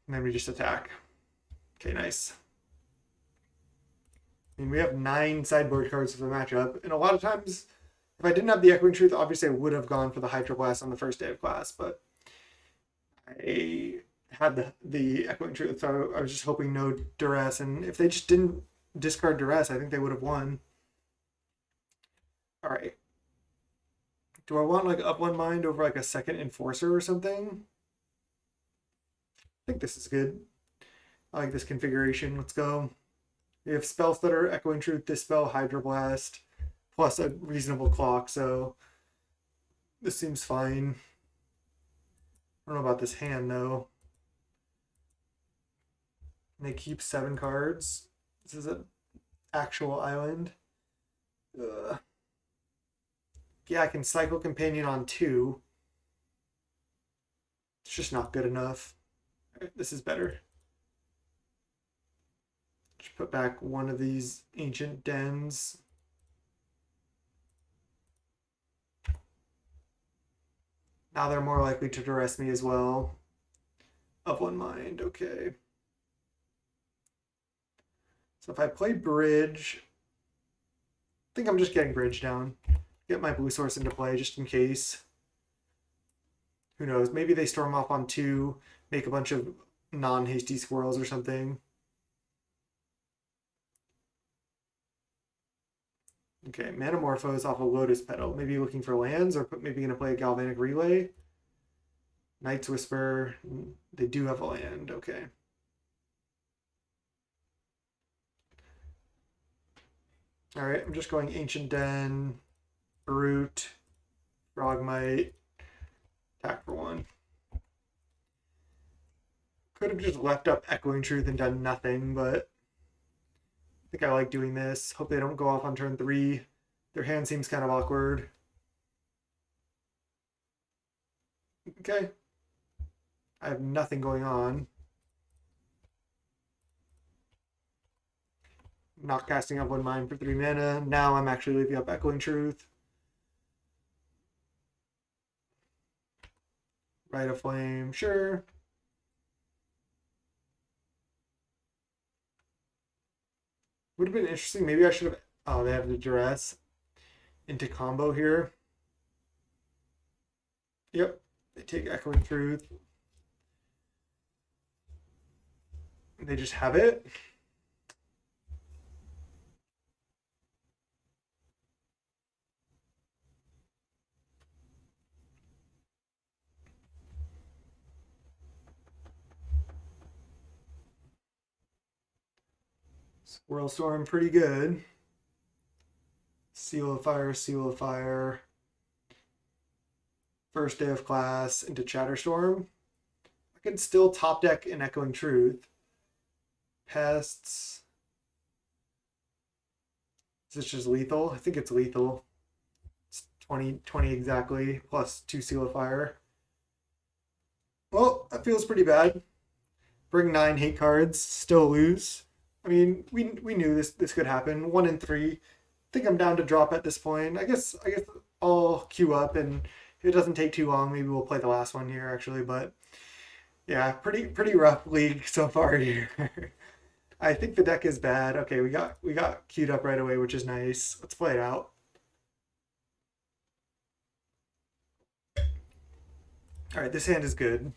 And then we just attack. Okay, nice. I mean, we have 9 sideboard cards for the matchup, and a lot of times If I didn't have the Echoing Truth, obviously I would have gone for the Hydro Blast on the first day of class, but I had the Echoing Truth, so I was just hoping no duress. And if they just didn't discard duress, I think they would have won. All right. Do I want like up one mind over like a second Enforcer or something? I think this is good. I like this configuration. Let's go. We have Spell Stutter, Echoing Truth, Dispel, Hydroblast, plus a reasonable clock, so this seems fine. I don't know about this hand though. And they keep 7 cards. This is an actual island. Yeah, I can cycle Companion on 2. It's just not good enough. Right, this is better. Just put back one of these Ancient Dens. Now they're more likely to duress me as well. Of one mind, okay. So if I play bridge, I think I'm just getting bridge down. Get my blue source into play just in case. Who knows? Maybe they storm off on 2, make a bunch of non-hasty squirrels or something. Okay, Manamorphose off a Lotus Petal. Maybe looking for lands, or maybe going to play a Galvanic Relay. Night's Whisper. They do have a land. Okay. All right, I'm just going Ancient Den, Brute, Frogmite, attack for 1. Could have just left up Echoing Truth and done nothing, but I think I like doing this. Hope they don't go off on turn 3. Their hand seems kind of awkward. Okay. I have nothing going on. Not casting up one mind for 3 mana. Now I'm actually leaving up Echoing Truth. Rite of Flame, sure. Would have been interesting. Maybe I should have. Oh, they have the duress into combo here. Yep, they take Echoing Truth. They just have it. Squirrel Storm, pretty good. Seal of Fire, Seal of Fire. First day of class into Chatterstorm. I can still top deck an Echoing Truth. Pests. Is this just lethal? I think it's lethal. It's 20 exactly, plus 2 Seal of Fire. Well, that feels pretty bad. Bring 9 hate cards, still lose. I mean, we knew this could happen. 1 in 3. I think I'm down to drop at this point. I guess I'll queue up, and if it doesn't take too long, maybe we'll play the last one here actually. But yeah, pretty rough league so far here. I think the deck is bad. Okay, we got queued up right away, which is nice. Let's play it out. All right, this hand is good.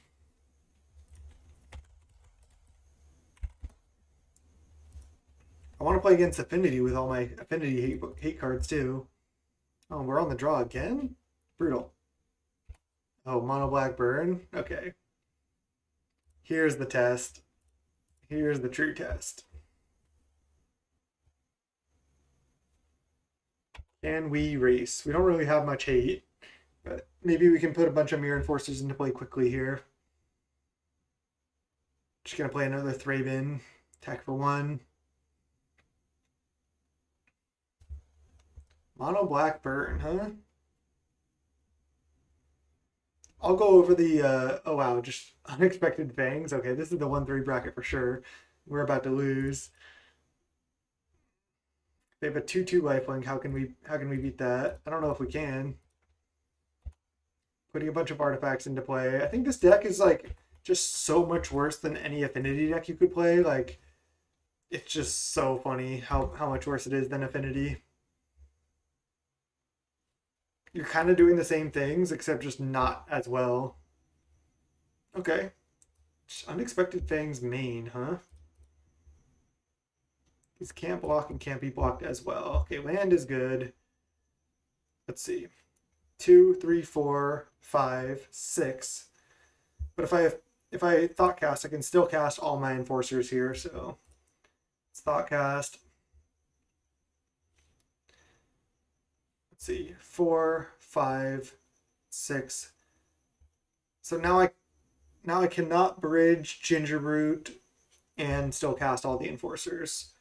I want to play against Affinity with all my Affinity hate cards too. Oh, we're on the draw again? Brutal. Oh, mono black burn? Okay. Here's the test. Here's the true test. Can we race? We don't really have much hate, but maybe we can put a bunch of Mirror Enforcers into play quickly here. Just gonna play another Thraben. Attack for 1. Mono black burn, huh? I'll go over the, oh wow, just unexpected fangs. Okay, this is the 1-3 bracket for sure. We're about to lose. They have a 2/2 lifelink. How can we beat that? I don't know if we can. Putting a bunch of artifacts into play. I think this deck is like just so much worse than any Affinity deck you could play. Like, it's just so funny how much worse it is than Affinity. You're kind of doing the same things, except just not as well. Okay. Unexpected Fang's main, huh? These can't block and can't be blocked as well. Okay, land is good. Let's see. 2, 3, 4, 5, 6. But if I thought cast, I can still cast all my enforcers here. So it's thought cast. Let's see, 4, 5, 6. So now I cannot bridge Gingerbrute and still cast all the enforcers.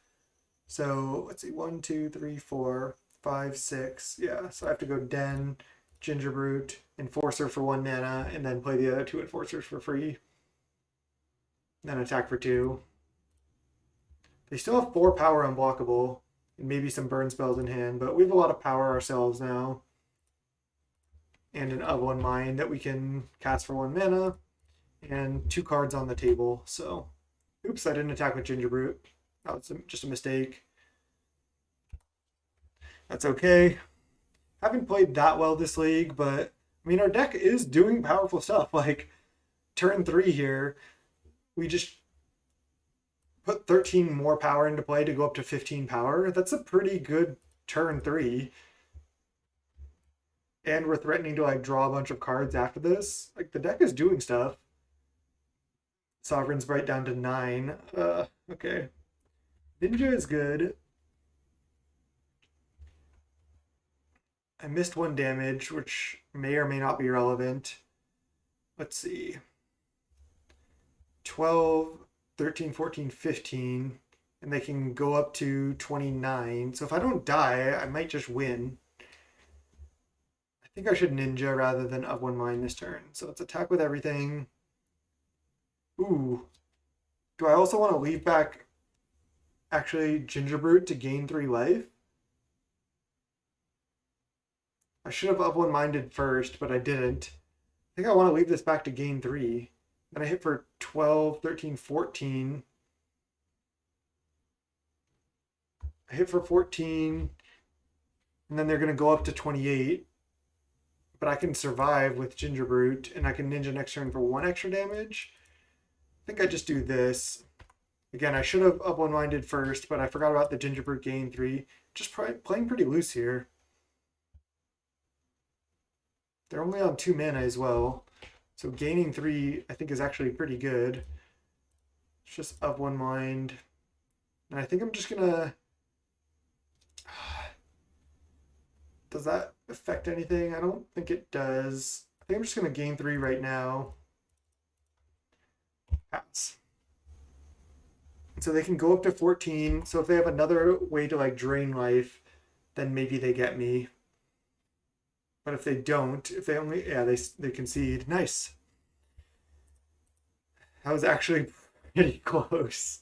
So let's see, 1, 2, 3, 4, 5, 6. Yeah, so I have to go Den, Gingerbrute, Enforcer for 1 mana, and then play the other 2 Enforcers for free. Then attack for 2. They still have 4 power unblockable, and maybe some burn spells in hand, but we have a lot of power ourselves now. And an of 1 Mind that we can cast for 1 mana, and 2 cards on the table. So, oops, I didn't attack with Gingerbrute. That was just a mistake. That's okay. Haven't played that well this league, but I mean, our deck is doing powerful stuff. Like, turn 3 here, we just put 13 more power into play to go up to 15 power. That's a pretty good turn 3. And we're threatening to like draw a bunch of cards after this. Like the deck is doing stuff. Sovereign's right down to 9. Okay. Ninja is good. I missed 1 damage, which may or may not be relevant. Let's see. 12, 13, 14, 15. And they can go up to 29. So if I don't die, I might just win. I think I should Ninja rather than of 1 Mind this turn. So let's attack with everything. Ooh. Do I also want to leave back actually Gingerbrute to gain 3 life? I should have of 1 Minded first, but I didn't. I think I want to leave this back to gain 3. Then I hit for 12, 13, 14. I hit for 14. And then they're going to go up to 28. But I can survive with Gingerbrute, and I can Ninja next turn for 1 extra damage. I think I just do this. Again, I should have of 1 Minded first, but I forgot about the Gingerbrute gain 3. Just playing pretty loose here. They're only on 2 mana as well. So gaining 3, I think, is actually pretty good. It's just of 1 Mind. And I think I'm just going to... Does that affect anything? I don't think it does. I think I'm just going to gain 3 right now. Pass. So they can go up to 14. So if they have another way to like drain life, then maybe they get me. But if they don't, if they only, yeah, they concede. Nice. That was actually pretty close.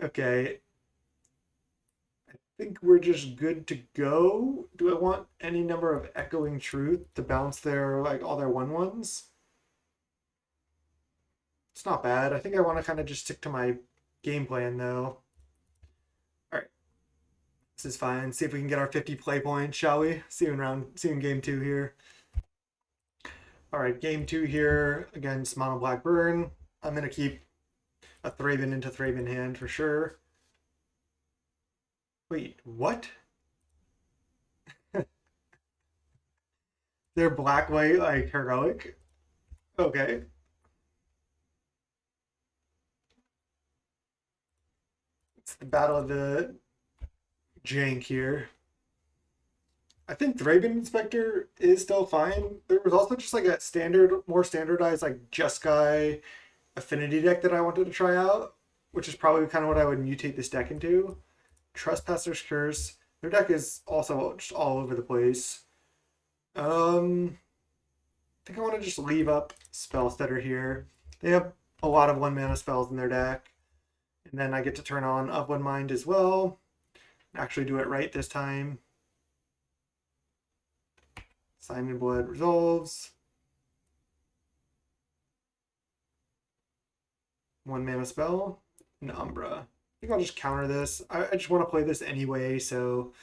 Okay. I think we're just good to go. Do I want any number of Echoing Truth to bounce their, like, all their 1/1s? It's not bad. I think I want to kind of just stick to my game plan, though. All right. This is fine. See if we can get our 50 play points, shall we? See you in game 2 here. All right, game 2 here against Mono Black Burn. I'm going to keep a Thraben into Thraben hand for sure. Wait, what? They're black white like heroic? Okay. It's the battle of the jank here. I think Thraben Inspector is still fine. There was also just like a more standardized like Jeskai Affinity deck that I wanted to try out, which is probably kind of what I would mutate this deck into. Trespasser's Curse. Their deck is also just all over the place. I think I want to just leave up Spellstutter here. They have a lot of 1 mana spells in their deck. And then I get to turn on Of 1 Mind as well. Actually do it right this time. Simon Blood resolves. 1 mana spell. An Umbra. I think I'll just counter this. I just want to play this anyway, so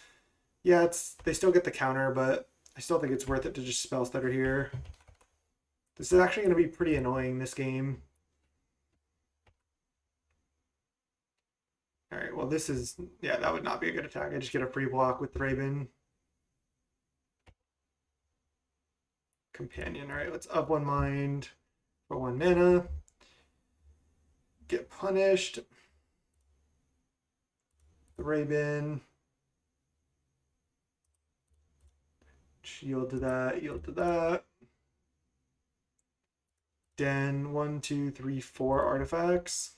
Yeah, they still get the counter, but I still think it's worth it to just spell stutter here. This is actually going to be pretty annoying, this game. All right, well, this is, yeah, that would not be a good attack. I just get a free block with Thraben. Companion. All right, let's up one mind for 1 mana. Get punished. Thraben. Yield to that, yield to that. Den, 1, 2, 3, 4 artifacts.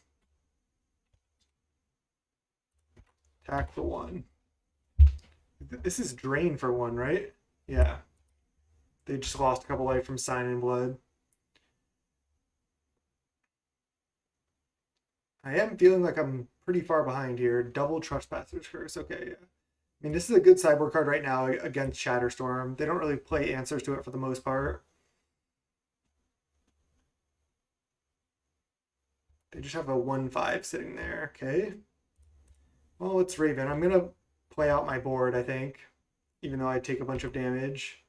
Attack for 1. This is drain for 1, right? Yeah. They just lost a couple life from Sign in Blood. I am feeling like I'm pretty far behind here. Double Trespasser's Curse. Okay, yeah. I mean, this is a good sideboard card right now against Shatterstorm. They don't really play answers to it for the most part. They just have a 1/5 sitting there. Okay. Well, it's Raven. I'm going to play out my board, I think, even though I take a bunch of damage.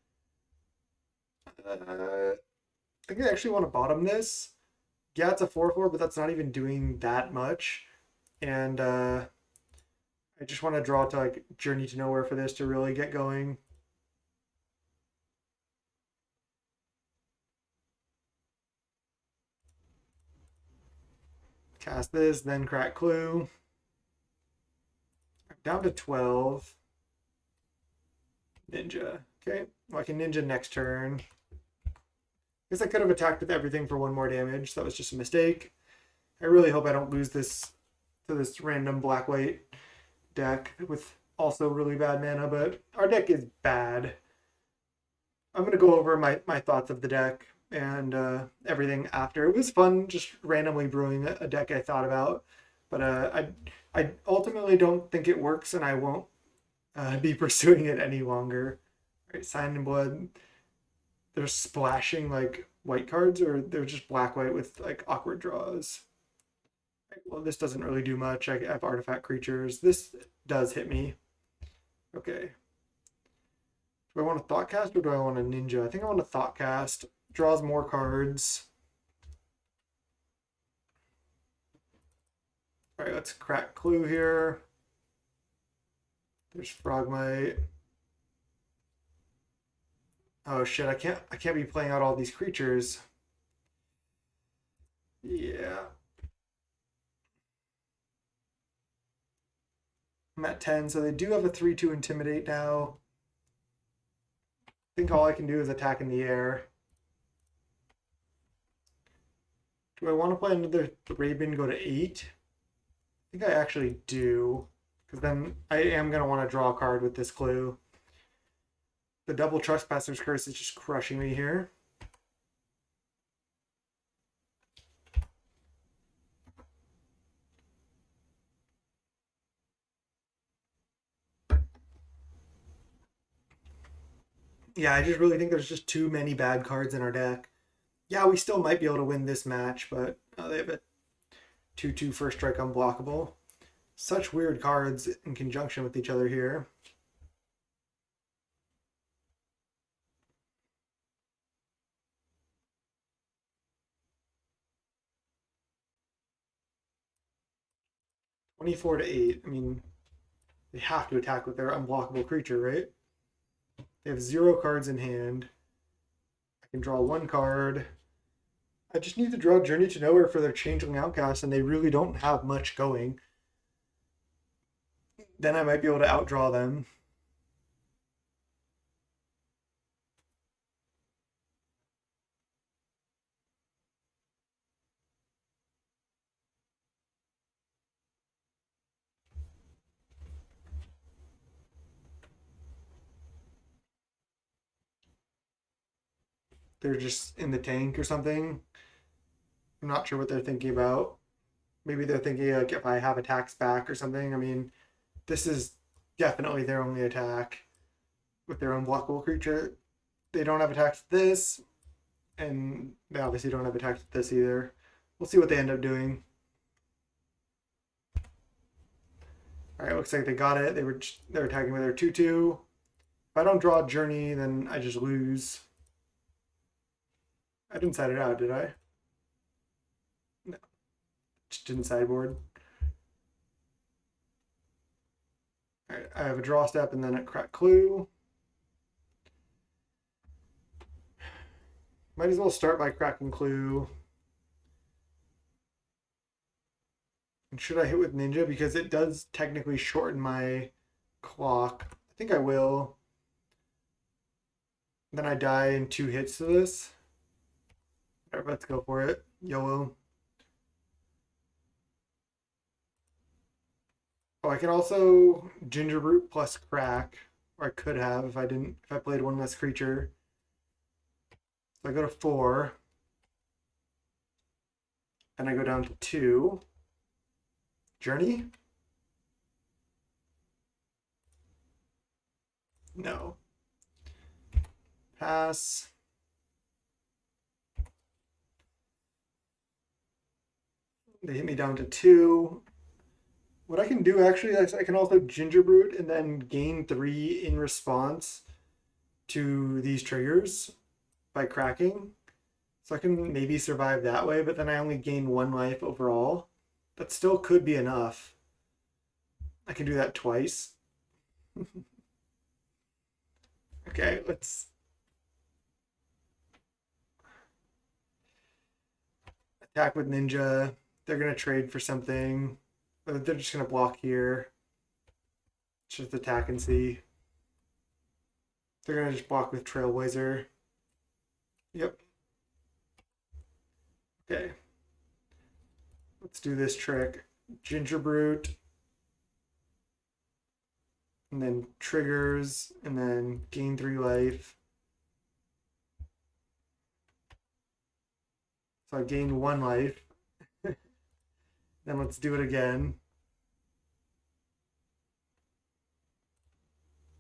I think I actually want to bottom this. Yeah, it's a 4/4, but that's not even doing that much. And I just want to draw to like Journey to Nowhere for this to really get going. Cast this, then crack Clue. I'm down to 12. Ninja. Okay, well, I can Ninja next turn. Guess I could have attacked with everything for 1 more damage. That was just a mistake. I really hope I don't lose this to this random black-white deck with also really bad mana, but our deck is bad. I'm going to go over my thoughts of the deck and everything after. It was fun just randomly brewing a deck I thought about, but I ultimately don't think it works, and I won't be pursuing it any longer. All right, Sign in Blood. They're splashing like white cards, or they're just black-white with like awkward draws. Well, this doesn't really do much. I have artifact creatures. This does hit me. Okay. Do I want a Thoughtcast or do I want a Ninja? I think I want a Thoughtcast. Draws more cards. All right, let's crack Clue here. There's Frogmite. Oh shit, I can't be playing out all these creatures. Yeah. I'm at 10, so they do have a 3/2 Intimidate now. I think all I can do is attack in the air. Do I want to play another Raven go to 8? I think I actually do, because then I am going to want to draw a card with this Clue. The double Trespasser's Curse is just crushing me here. Yeah, I just really think there's just too many bad cards in our deck. Yeah, we still might be able to win this match, but they have a 2/2 first strike unblockable. Such weird cards in conjunction with each other here. $24 to 8. I mean, they have to attack with their unblockable creature, right? They have 0 cards in hand. I can draw 1 card. I just need to draw Journey to Nowhere for their Changeling Outcast, and they really don't have much going. Then I might be able to outdraw them. They're just in the tank or something. I'm not sure what they're thinking about. Maybe they're thinking like if I have attacks back or something. I mean, this is definitely their only attack with their unblockable creature. They don't have attacks with this, and they obviously don't have attacks with this either. We'll see what they end up doing. All right, looks like they got it. They're attacking with their 2/2. If I don't draw a Journey, then I just lose. I didn't side it out, did I? No, just didn't sideboard. All right, I have a draw step and then a crack clue. Might as well start by cracking clue. And should I hit with Ninja? Because it does technically shorten my clock. I think I will. Then I die in 2 hits to this. All right, let's go for it. YOLO. Oh, I can also Ginger Root plus crack. Or I could have if I played one less creature. So I go to 4. And I go down to 2. Journey? No. Pass. They hit me down to 2. What I can do actually is I can also Ginger Brute and then gain 3 in response to these triggers by cracking. So I can maybe survive that way, but then I only gain 1 life overall. That still could be enough. I can do that twice. Okay, let's attack with Ninja. They're going to trade for something. They're just going to block here. Just attack and see. They're going to just block with Trailblazer. Yep. Okay. Let's do this trick. Ginger Brute. And then triggers. And then gain 3 life. So I gained 1 life. Then let's do it again.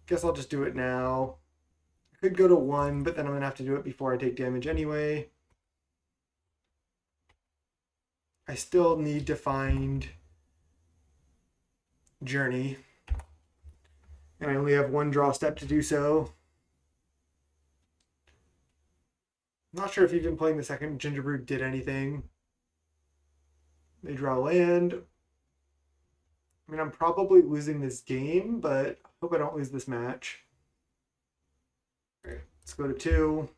Guess I'll just do it now. I could go to 1, but then I'm going to have to do it before I take damage anyway. I still need to find Journey. And I only have 1 draw step to do so. I'm not sure if even playing the second Ginger Brute did anything. They draw land. I mean, I'm probably losing this game, but I hope I don't lose this match. All right, let's go to 2.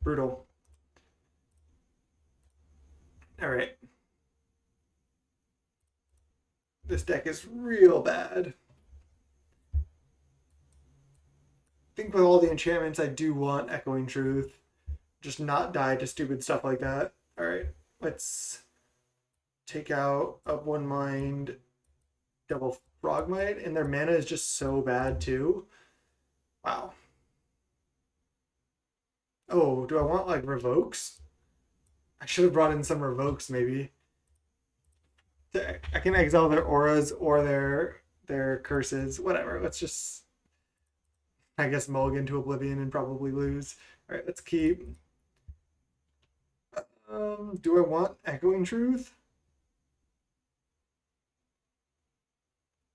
Brutal. All right. This deck is real bad. I think with all the enchantments, I do want Echoing Truth. Just not die to stupid stuff like that. All right, let's take out Up One Mind, double Frogmite, and their mana is just so bad too. Wow. Oh, do I want like revokes? I should have brought in some revokes maybe. I can exile their auras or their curses, whatever. Let's just, I guess, mulligan to Oblivion and probably lose. All right, let's keep. Do I want Echoing Truth?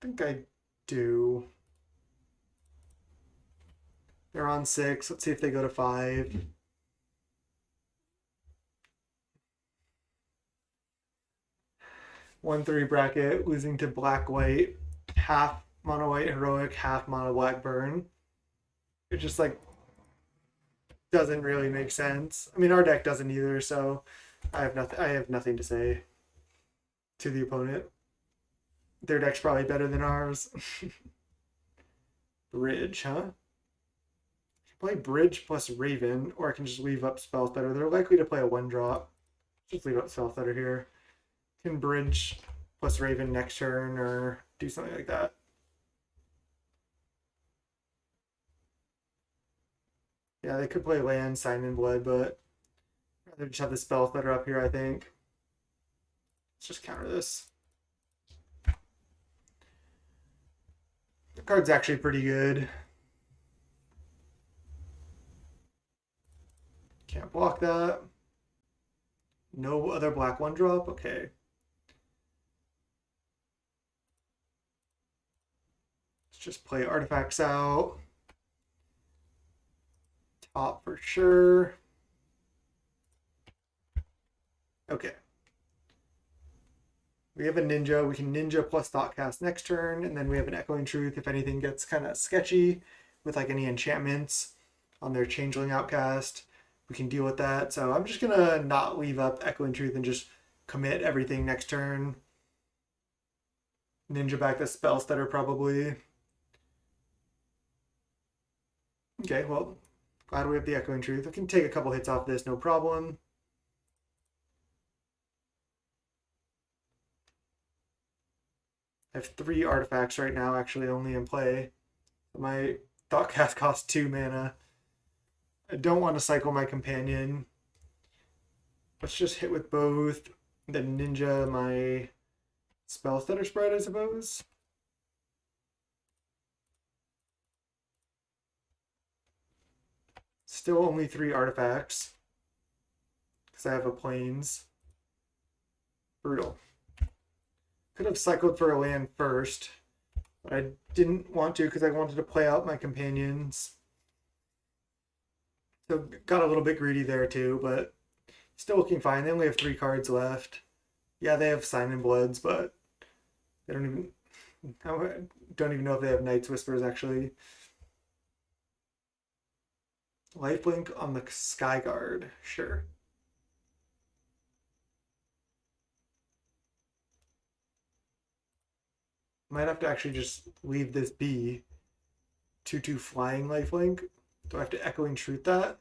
I think I do. They're on 6. Let's see if they go to 5. One 3 bracket, losing to black white, half mono white heroic, half mono black burn. It just like doesn't really make sense. I mean, our deck doesn't either, so I have nothing. I have nothing to say to the opponent. Their deck's probably better than ours. Bridge, huh? Play Bridge plus Raven, or I can just leave up Spell Stutter. They're likely to play a 1-drop. Just leave up Spell Stutter here. Can Bridge plus Raven next turn, or do something like that. Yeah, they could play land, Sign in Blood, but I'd rather just have the spells that are up here, I think. Let's just counter this. The card's actually pretty good. Can't block that. No other black 1-drop? Okay. Let's just play artifacts out. Top for sure. Okay. We have a ninja. We can ninja plus thoughtcast next turn, and then we have an echoing truth if anything gets kind of sketchy with like any enchantments on their changeling outcast. We can deal with that. So I'm just gonna not leave up echoing truth and just commit everything next turn. Ninja back the spell stutter probably. Okay, well, glad we have the echoing truth. I can take a couple hits off this, no problem. I have 3 artifacts right now actually only in play. My thoughtcast costs 2 mana. I don't want to cycle my companion. Let's just hit with both. Then ninja my spell stutter spread, I suppose. Still only 3 artifacts. Because I have a plains. Brutal. Could have cycled for a land first. But I didn't want to because I wanted to play out my companions. So got a little bit greedy there too, but still looking fine. They only have 3 cards left. Yeah, they have Simon Bloods, but they don't even know if they have Night's Whispers actually. Lifelink on the Skyguard, sure. Might have to actually just leave this be. 2/2 flying lifelink. Do I have to echoing truth that?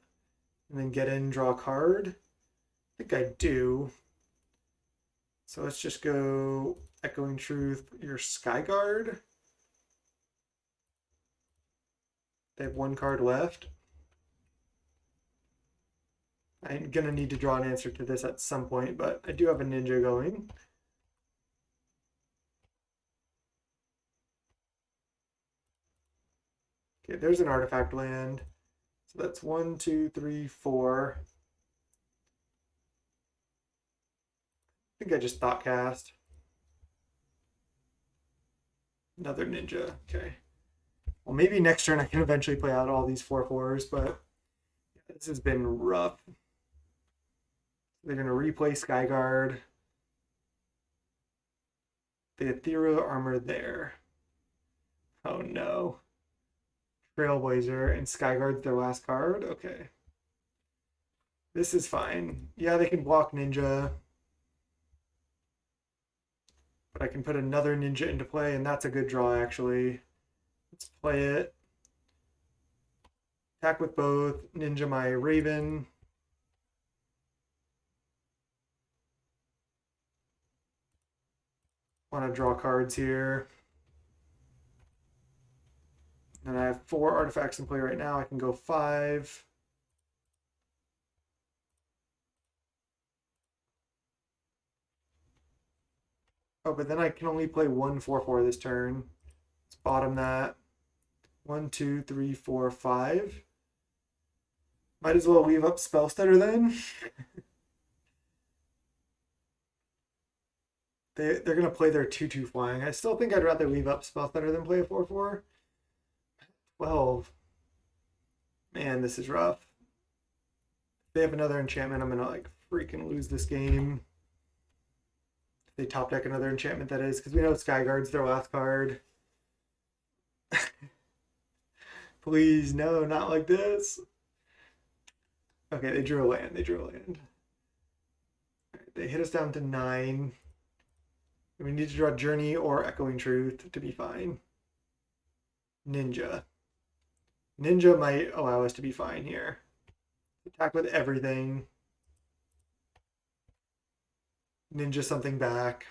And then get in, draw a card? I think I do. So let's just go echoing truth your Skyguard. They have 1 card left. I'm gonna need to draw an answer to this at some point, but I do have a ninja going. Okay, there's an artifact land. So that's 1, 2, 3, 4. I think I just thought cast. Another ninja. Okay. Well, maybe next turn I can eventually play out all these 4/4s, but this has been rough. They're going to replay Skyguard. The Ethereal Armor there. Oh no. Trailblazer and Skyguard's their last card? Okay. This is fine. Yeah, they can block Ninja. But I can put another Ninja into play, and that's a good draw, actually. Let's play it. Attack with both. Ninja my Raven. Want to draw cards here. And I have 4 artifacts in play right now. I can go 5. Oh, but then I can only play 1 4/4 this turn. Let's bottom that. 1, 2, 3, 4, 5. Might as well leave up Spell Stutter then. They're going to play their 2/2 flying. I still think I'd rather leave up Spell Stutter than play a 4/4. 12. Man, this is rough. If they have another enchantment, I'm going to like freaking lose this game. If they top deck another enchantment, that is, because we know Skyguard's their last card. Please, no, not like this. Okay, they drew a land. They drew a land. Right, they hit us down to 9. We need to draw Journey or Echoing Truth to be fine. Ninja. Ninja might allow us to be fine here. Attack with everything. Ninja something back.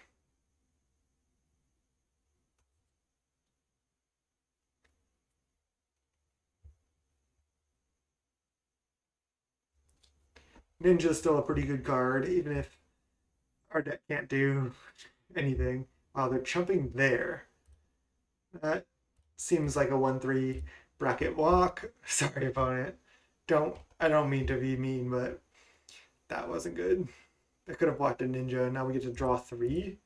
Ninja's still a pretty good card, even if our deck can't do anything. Wow, they're chumping there. That seems like a 1/3 bracket block. Sorry, opponent. I don't mean to be mean, but that wasn't good. I could have blocked a ninja. Now we get to draw 3.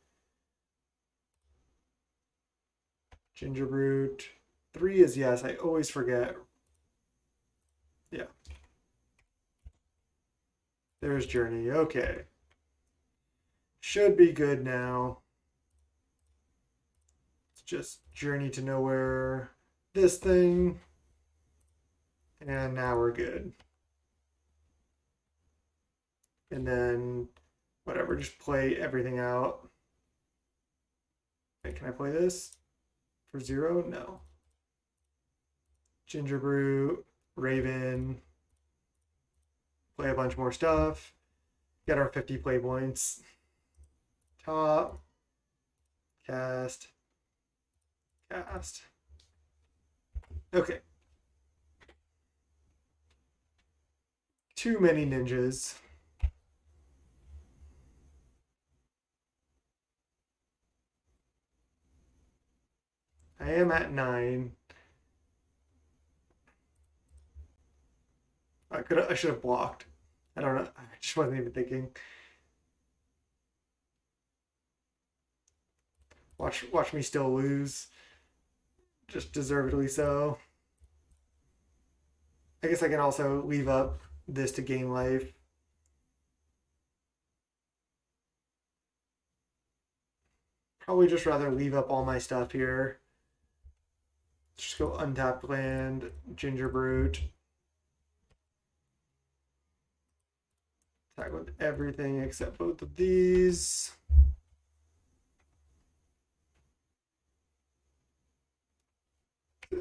Ginger Brute. 3 is yes. I always forget. Yeah. There's Journey. Okay. Should be good now. It's just Journey to Nowhere. This thing. And now we're good. And then whatever, just play everything out. Wait, can I play this for 0? No. Ginger Brew, Raven, play a bunch more stuff, get our 50 play points. Top, cast, cast. Okay. Too many ninjas. I am at 9. I should have blocked. I don't know. I just wasn't even thinking. Watch me still lose. Just deservedly so. I guess I can also leave up this to gain life. Probably just rather leave up all my stuff here. Just go untapped land, Ginger Brute. Attack with everything except both of these.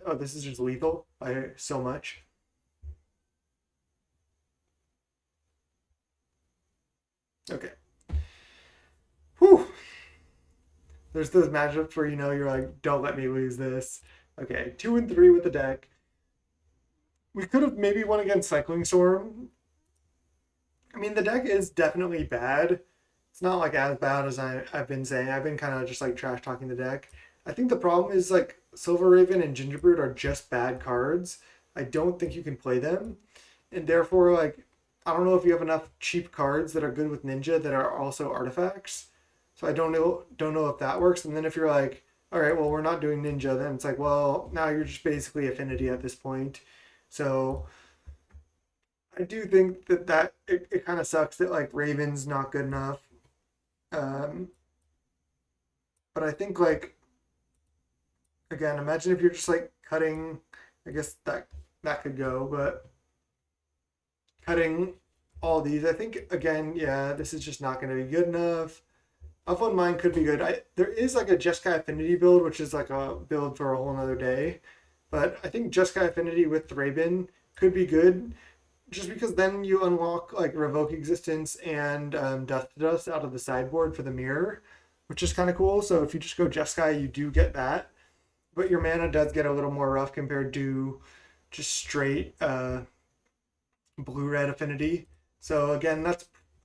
Oh, this is just lethal by so much. Okay. Whew. There's those matchups where you're like, don't let me lose this. Okay, 2 and 3 with the deck. We could have maybe won against Cycling Storm. I mean, the deck is definitely bad. It's not like as bad as I've been saying. I've been kind of just like trash talking the deck. I think the problem is like Silver Raven and Gingerbread are just bad cards. I don't think you can play them. And therefore, like, I don't know if you have enough cheap cards that are good with Ninja that are also artifacts. So I don't know if that works. And then if you're like, all right, well, we're not doing Ninja, then it's like, well, now you're just basically Affinity at this point. So I do think that it kind of sucks that like Raven's not good enough. Um, but I think like again, imagine if you're just like cutting. I guess that could go, but cutting all these, I think again, yeah, this is just not going to be good enough. Up on mine could be good. There is like a Jeskai Affinity build, which is like a build for a whole nother day. But I think Jeskai Affinity with Thraben could be good, just because then you unlock like Revoke Existence and Dust to Dust out of the sideboard for the mirror, which is kind of cool. So if you just go Jeskai, you do get that, but your mana does get a little more rough compared to just straight blue-red Affinity. So again,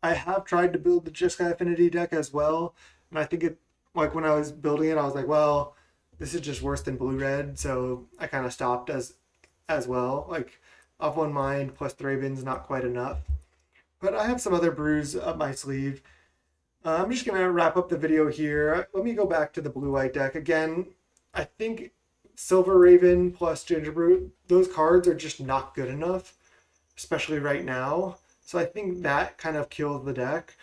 I have tried to build the Jeskai Affinity deck as well, and I think it like when I was building it, I was like, well, this is just worse than blue-red, so I kind of stopped as well. Like Up One Mind plus Thraben's not quite enough, but I have some other brews up my sleeve. I'm just gonna wrap up the video here. Let me go back to the blue-white deck again. I think Silver Raven plus Gingerbrew, those cards are just not good enough, especially right now. So I think that kind of kills the deck.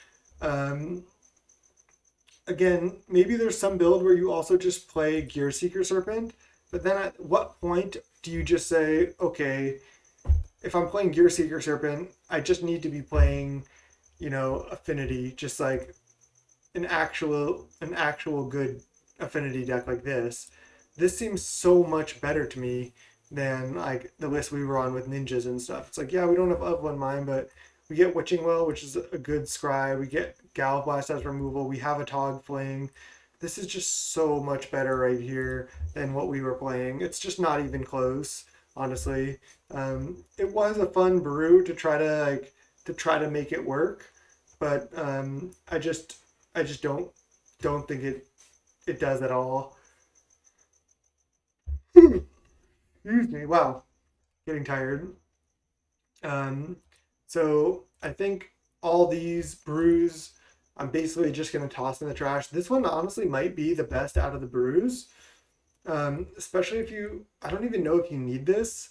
Again, maybe there's some build where you also just play Gear Seeker Serpent, but then at what point do you just say, okay, if I'm playing Gear Seeker Serpent, I just need to be playing, Affinity, just like an actual good Affinity deck like this. This seems so much better to me than like the list we were on with ninjas and stuff. It's like, yeah, we don't have Of One Mind, but we get Witching Well, which is a good scry. We get Gallblast as removal. We have a Tog Fling. This is just so much better right here than what we were playing. It's just not even close, honestly. It was a fun brew to try to make it work, but I just don't think it does at all. Excuse me. Wow, getting tired. Um, so I think all these brews, I'm basically just gonna toss in the trash. This one honestly might be the best out of the brews. Especially if you, I don't even know if you need this.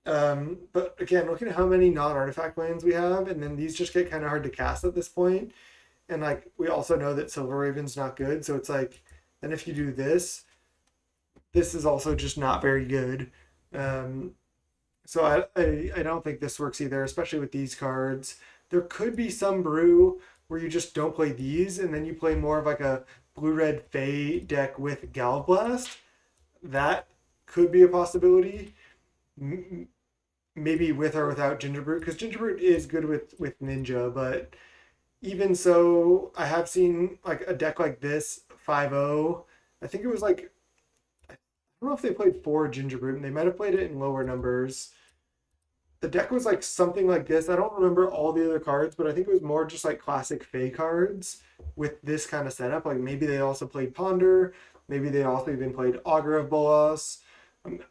But again, looking at how many non-artifact lands we have, and then these just get kind of hard to cast at this point. And like we also know that Silver Raven's not good, so it's like, then if you do this, this is also just not very good. Um, so I don't think this works either, especially with these cards. There could be some brew where you just don't play these, and then you play more of like a blue-red Fey deck with Galblast. That could be a possibility. Maybe with or without Gingerbrute, because Gingerbrute is good with Ninja, but even so, I have seen like a deck like this 5-0. I think it was like, I don't know if they played four Gingerbrute, and they might have played it in lower numbers. The deck was like something like this. I don't remember all the other cards, but I think it was more just like classic Fey cards with this kind of setup. Like maybe they also played Ponder, maybe they also even played Augur of Bolas.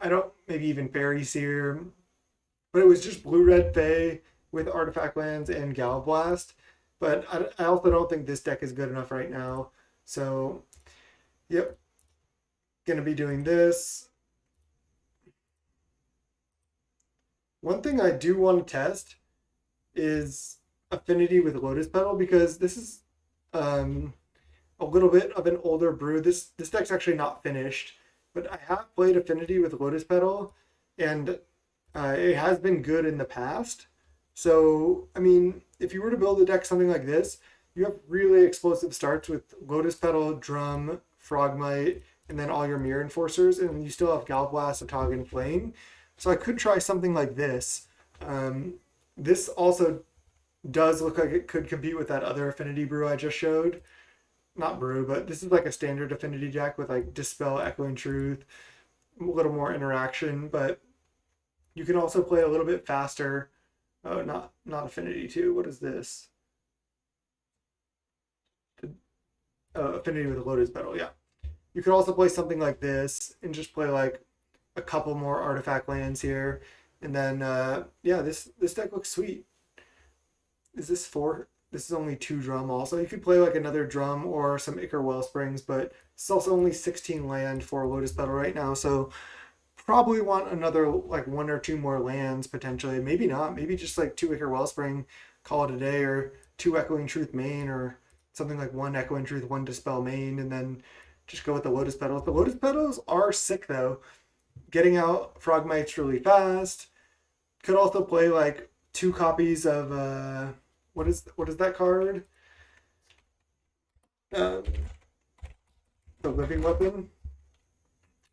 I don't, maybe even Fairy Seer, but it was just blue red Fey with artifact lands and Galablast. But I also don't think this deck is good enough right now. So, yep, gonna be doing this. One thing I do want to test is Affinity with Lotus Petal, because this is um, a little bit of an older brew. This deck's actually not finished, but I have played Affinity with Lotus Petal, and it has been good in the past. So I mean, if you were to build a deck something like this, you have really explosive starts with Lotus Petal, Drum, Frogmite, and then all your Mirror Enforcers, and you still have Galblast, Atog, and Flame. So I could try something like this. Um, this also does look like it could compete with that other Affinity brew I just showed. Not brew, but this is like a standard Affinity deck with like Dispel, Echoing Truth, a little more interaction, but you can also play a little bit faster. Oh, not Affinity 2. What is this? Affinity with a Lotus Petal, yeah. You could also play something like this and just play like a couple more artifact lands here. And then yeah, this deck looks sweet. Is this four? This is only two drum also. You could play like another drum or some Ichor Wellsprings, but it's also only 16 land for Lotus Petal right now, so probably want another like one or two more lands potentially. Maybe not. Maybe just like two Ichor Wellspring, call it a day, or two Echoing Truth main, or something like one Echoing Truth, one Dispel main, and then just go with the Lotus Petals. The Lotus Petals are sick though. Getting out Frogmites really fast. Could also play like two copies of what is that card? Um, the Living Weapon.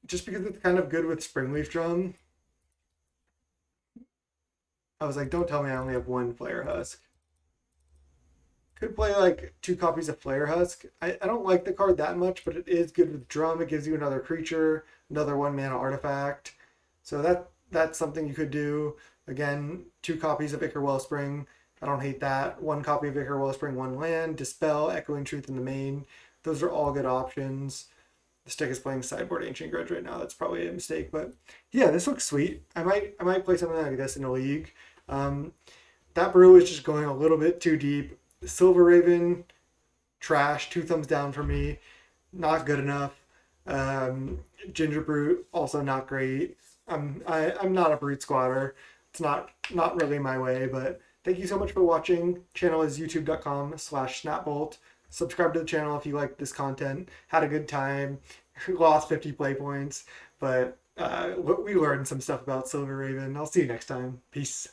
Just because it's kind of good with Springleaf Drum. I was like, don't tell me I only have one Flare Husk. Could play like two copies of Flare Husk. I don't like the card that much, but it is good with Drum. It gives you another creature, another 1 mana artifact. So that's something you could do. Again, two copies of Ichor Wellspring. I don't hate that. One copy of Ichor Wellspring, one land. Dispel, Echoing Truth in the main. Those are all good options. This deck is playing Sideboard Ancient Grudge right now. That's probably a mistake, but yeah, this looks sweet. I might play something like this in a league. Um, that brew is just going a little bit too deep. Silver Raven, trash. Two thumbs down for me. Not good enough. Ginger Brute, also not great. I'm not a brute squatter. It's not really my way, but thank you so much for watching. Channel is youtube.com/snapbolt. Subscribe to the channel if you like this content. Had a good time. Lost 50 play points, but we learned some stuff about Silver Raven. I'll see you next time. Peace.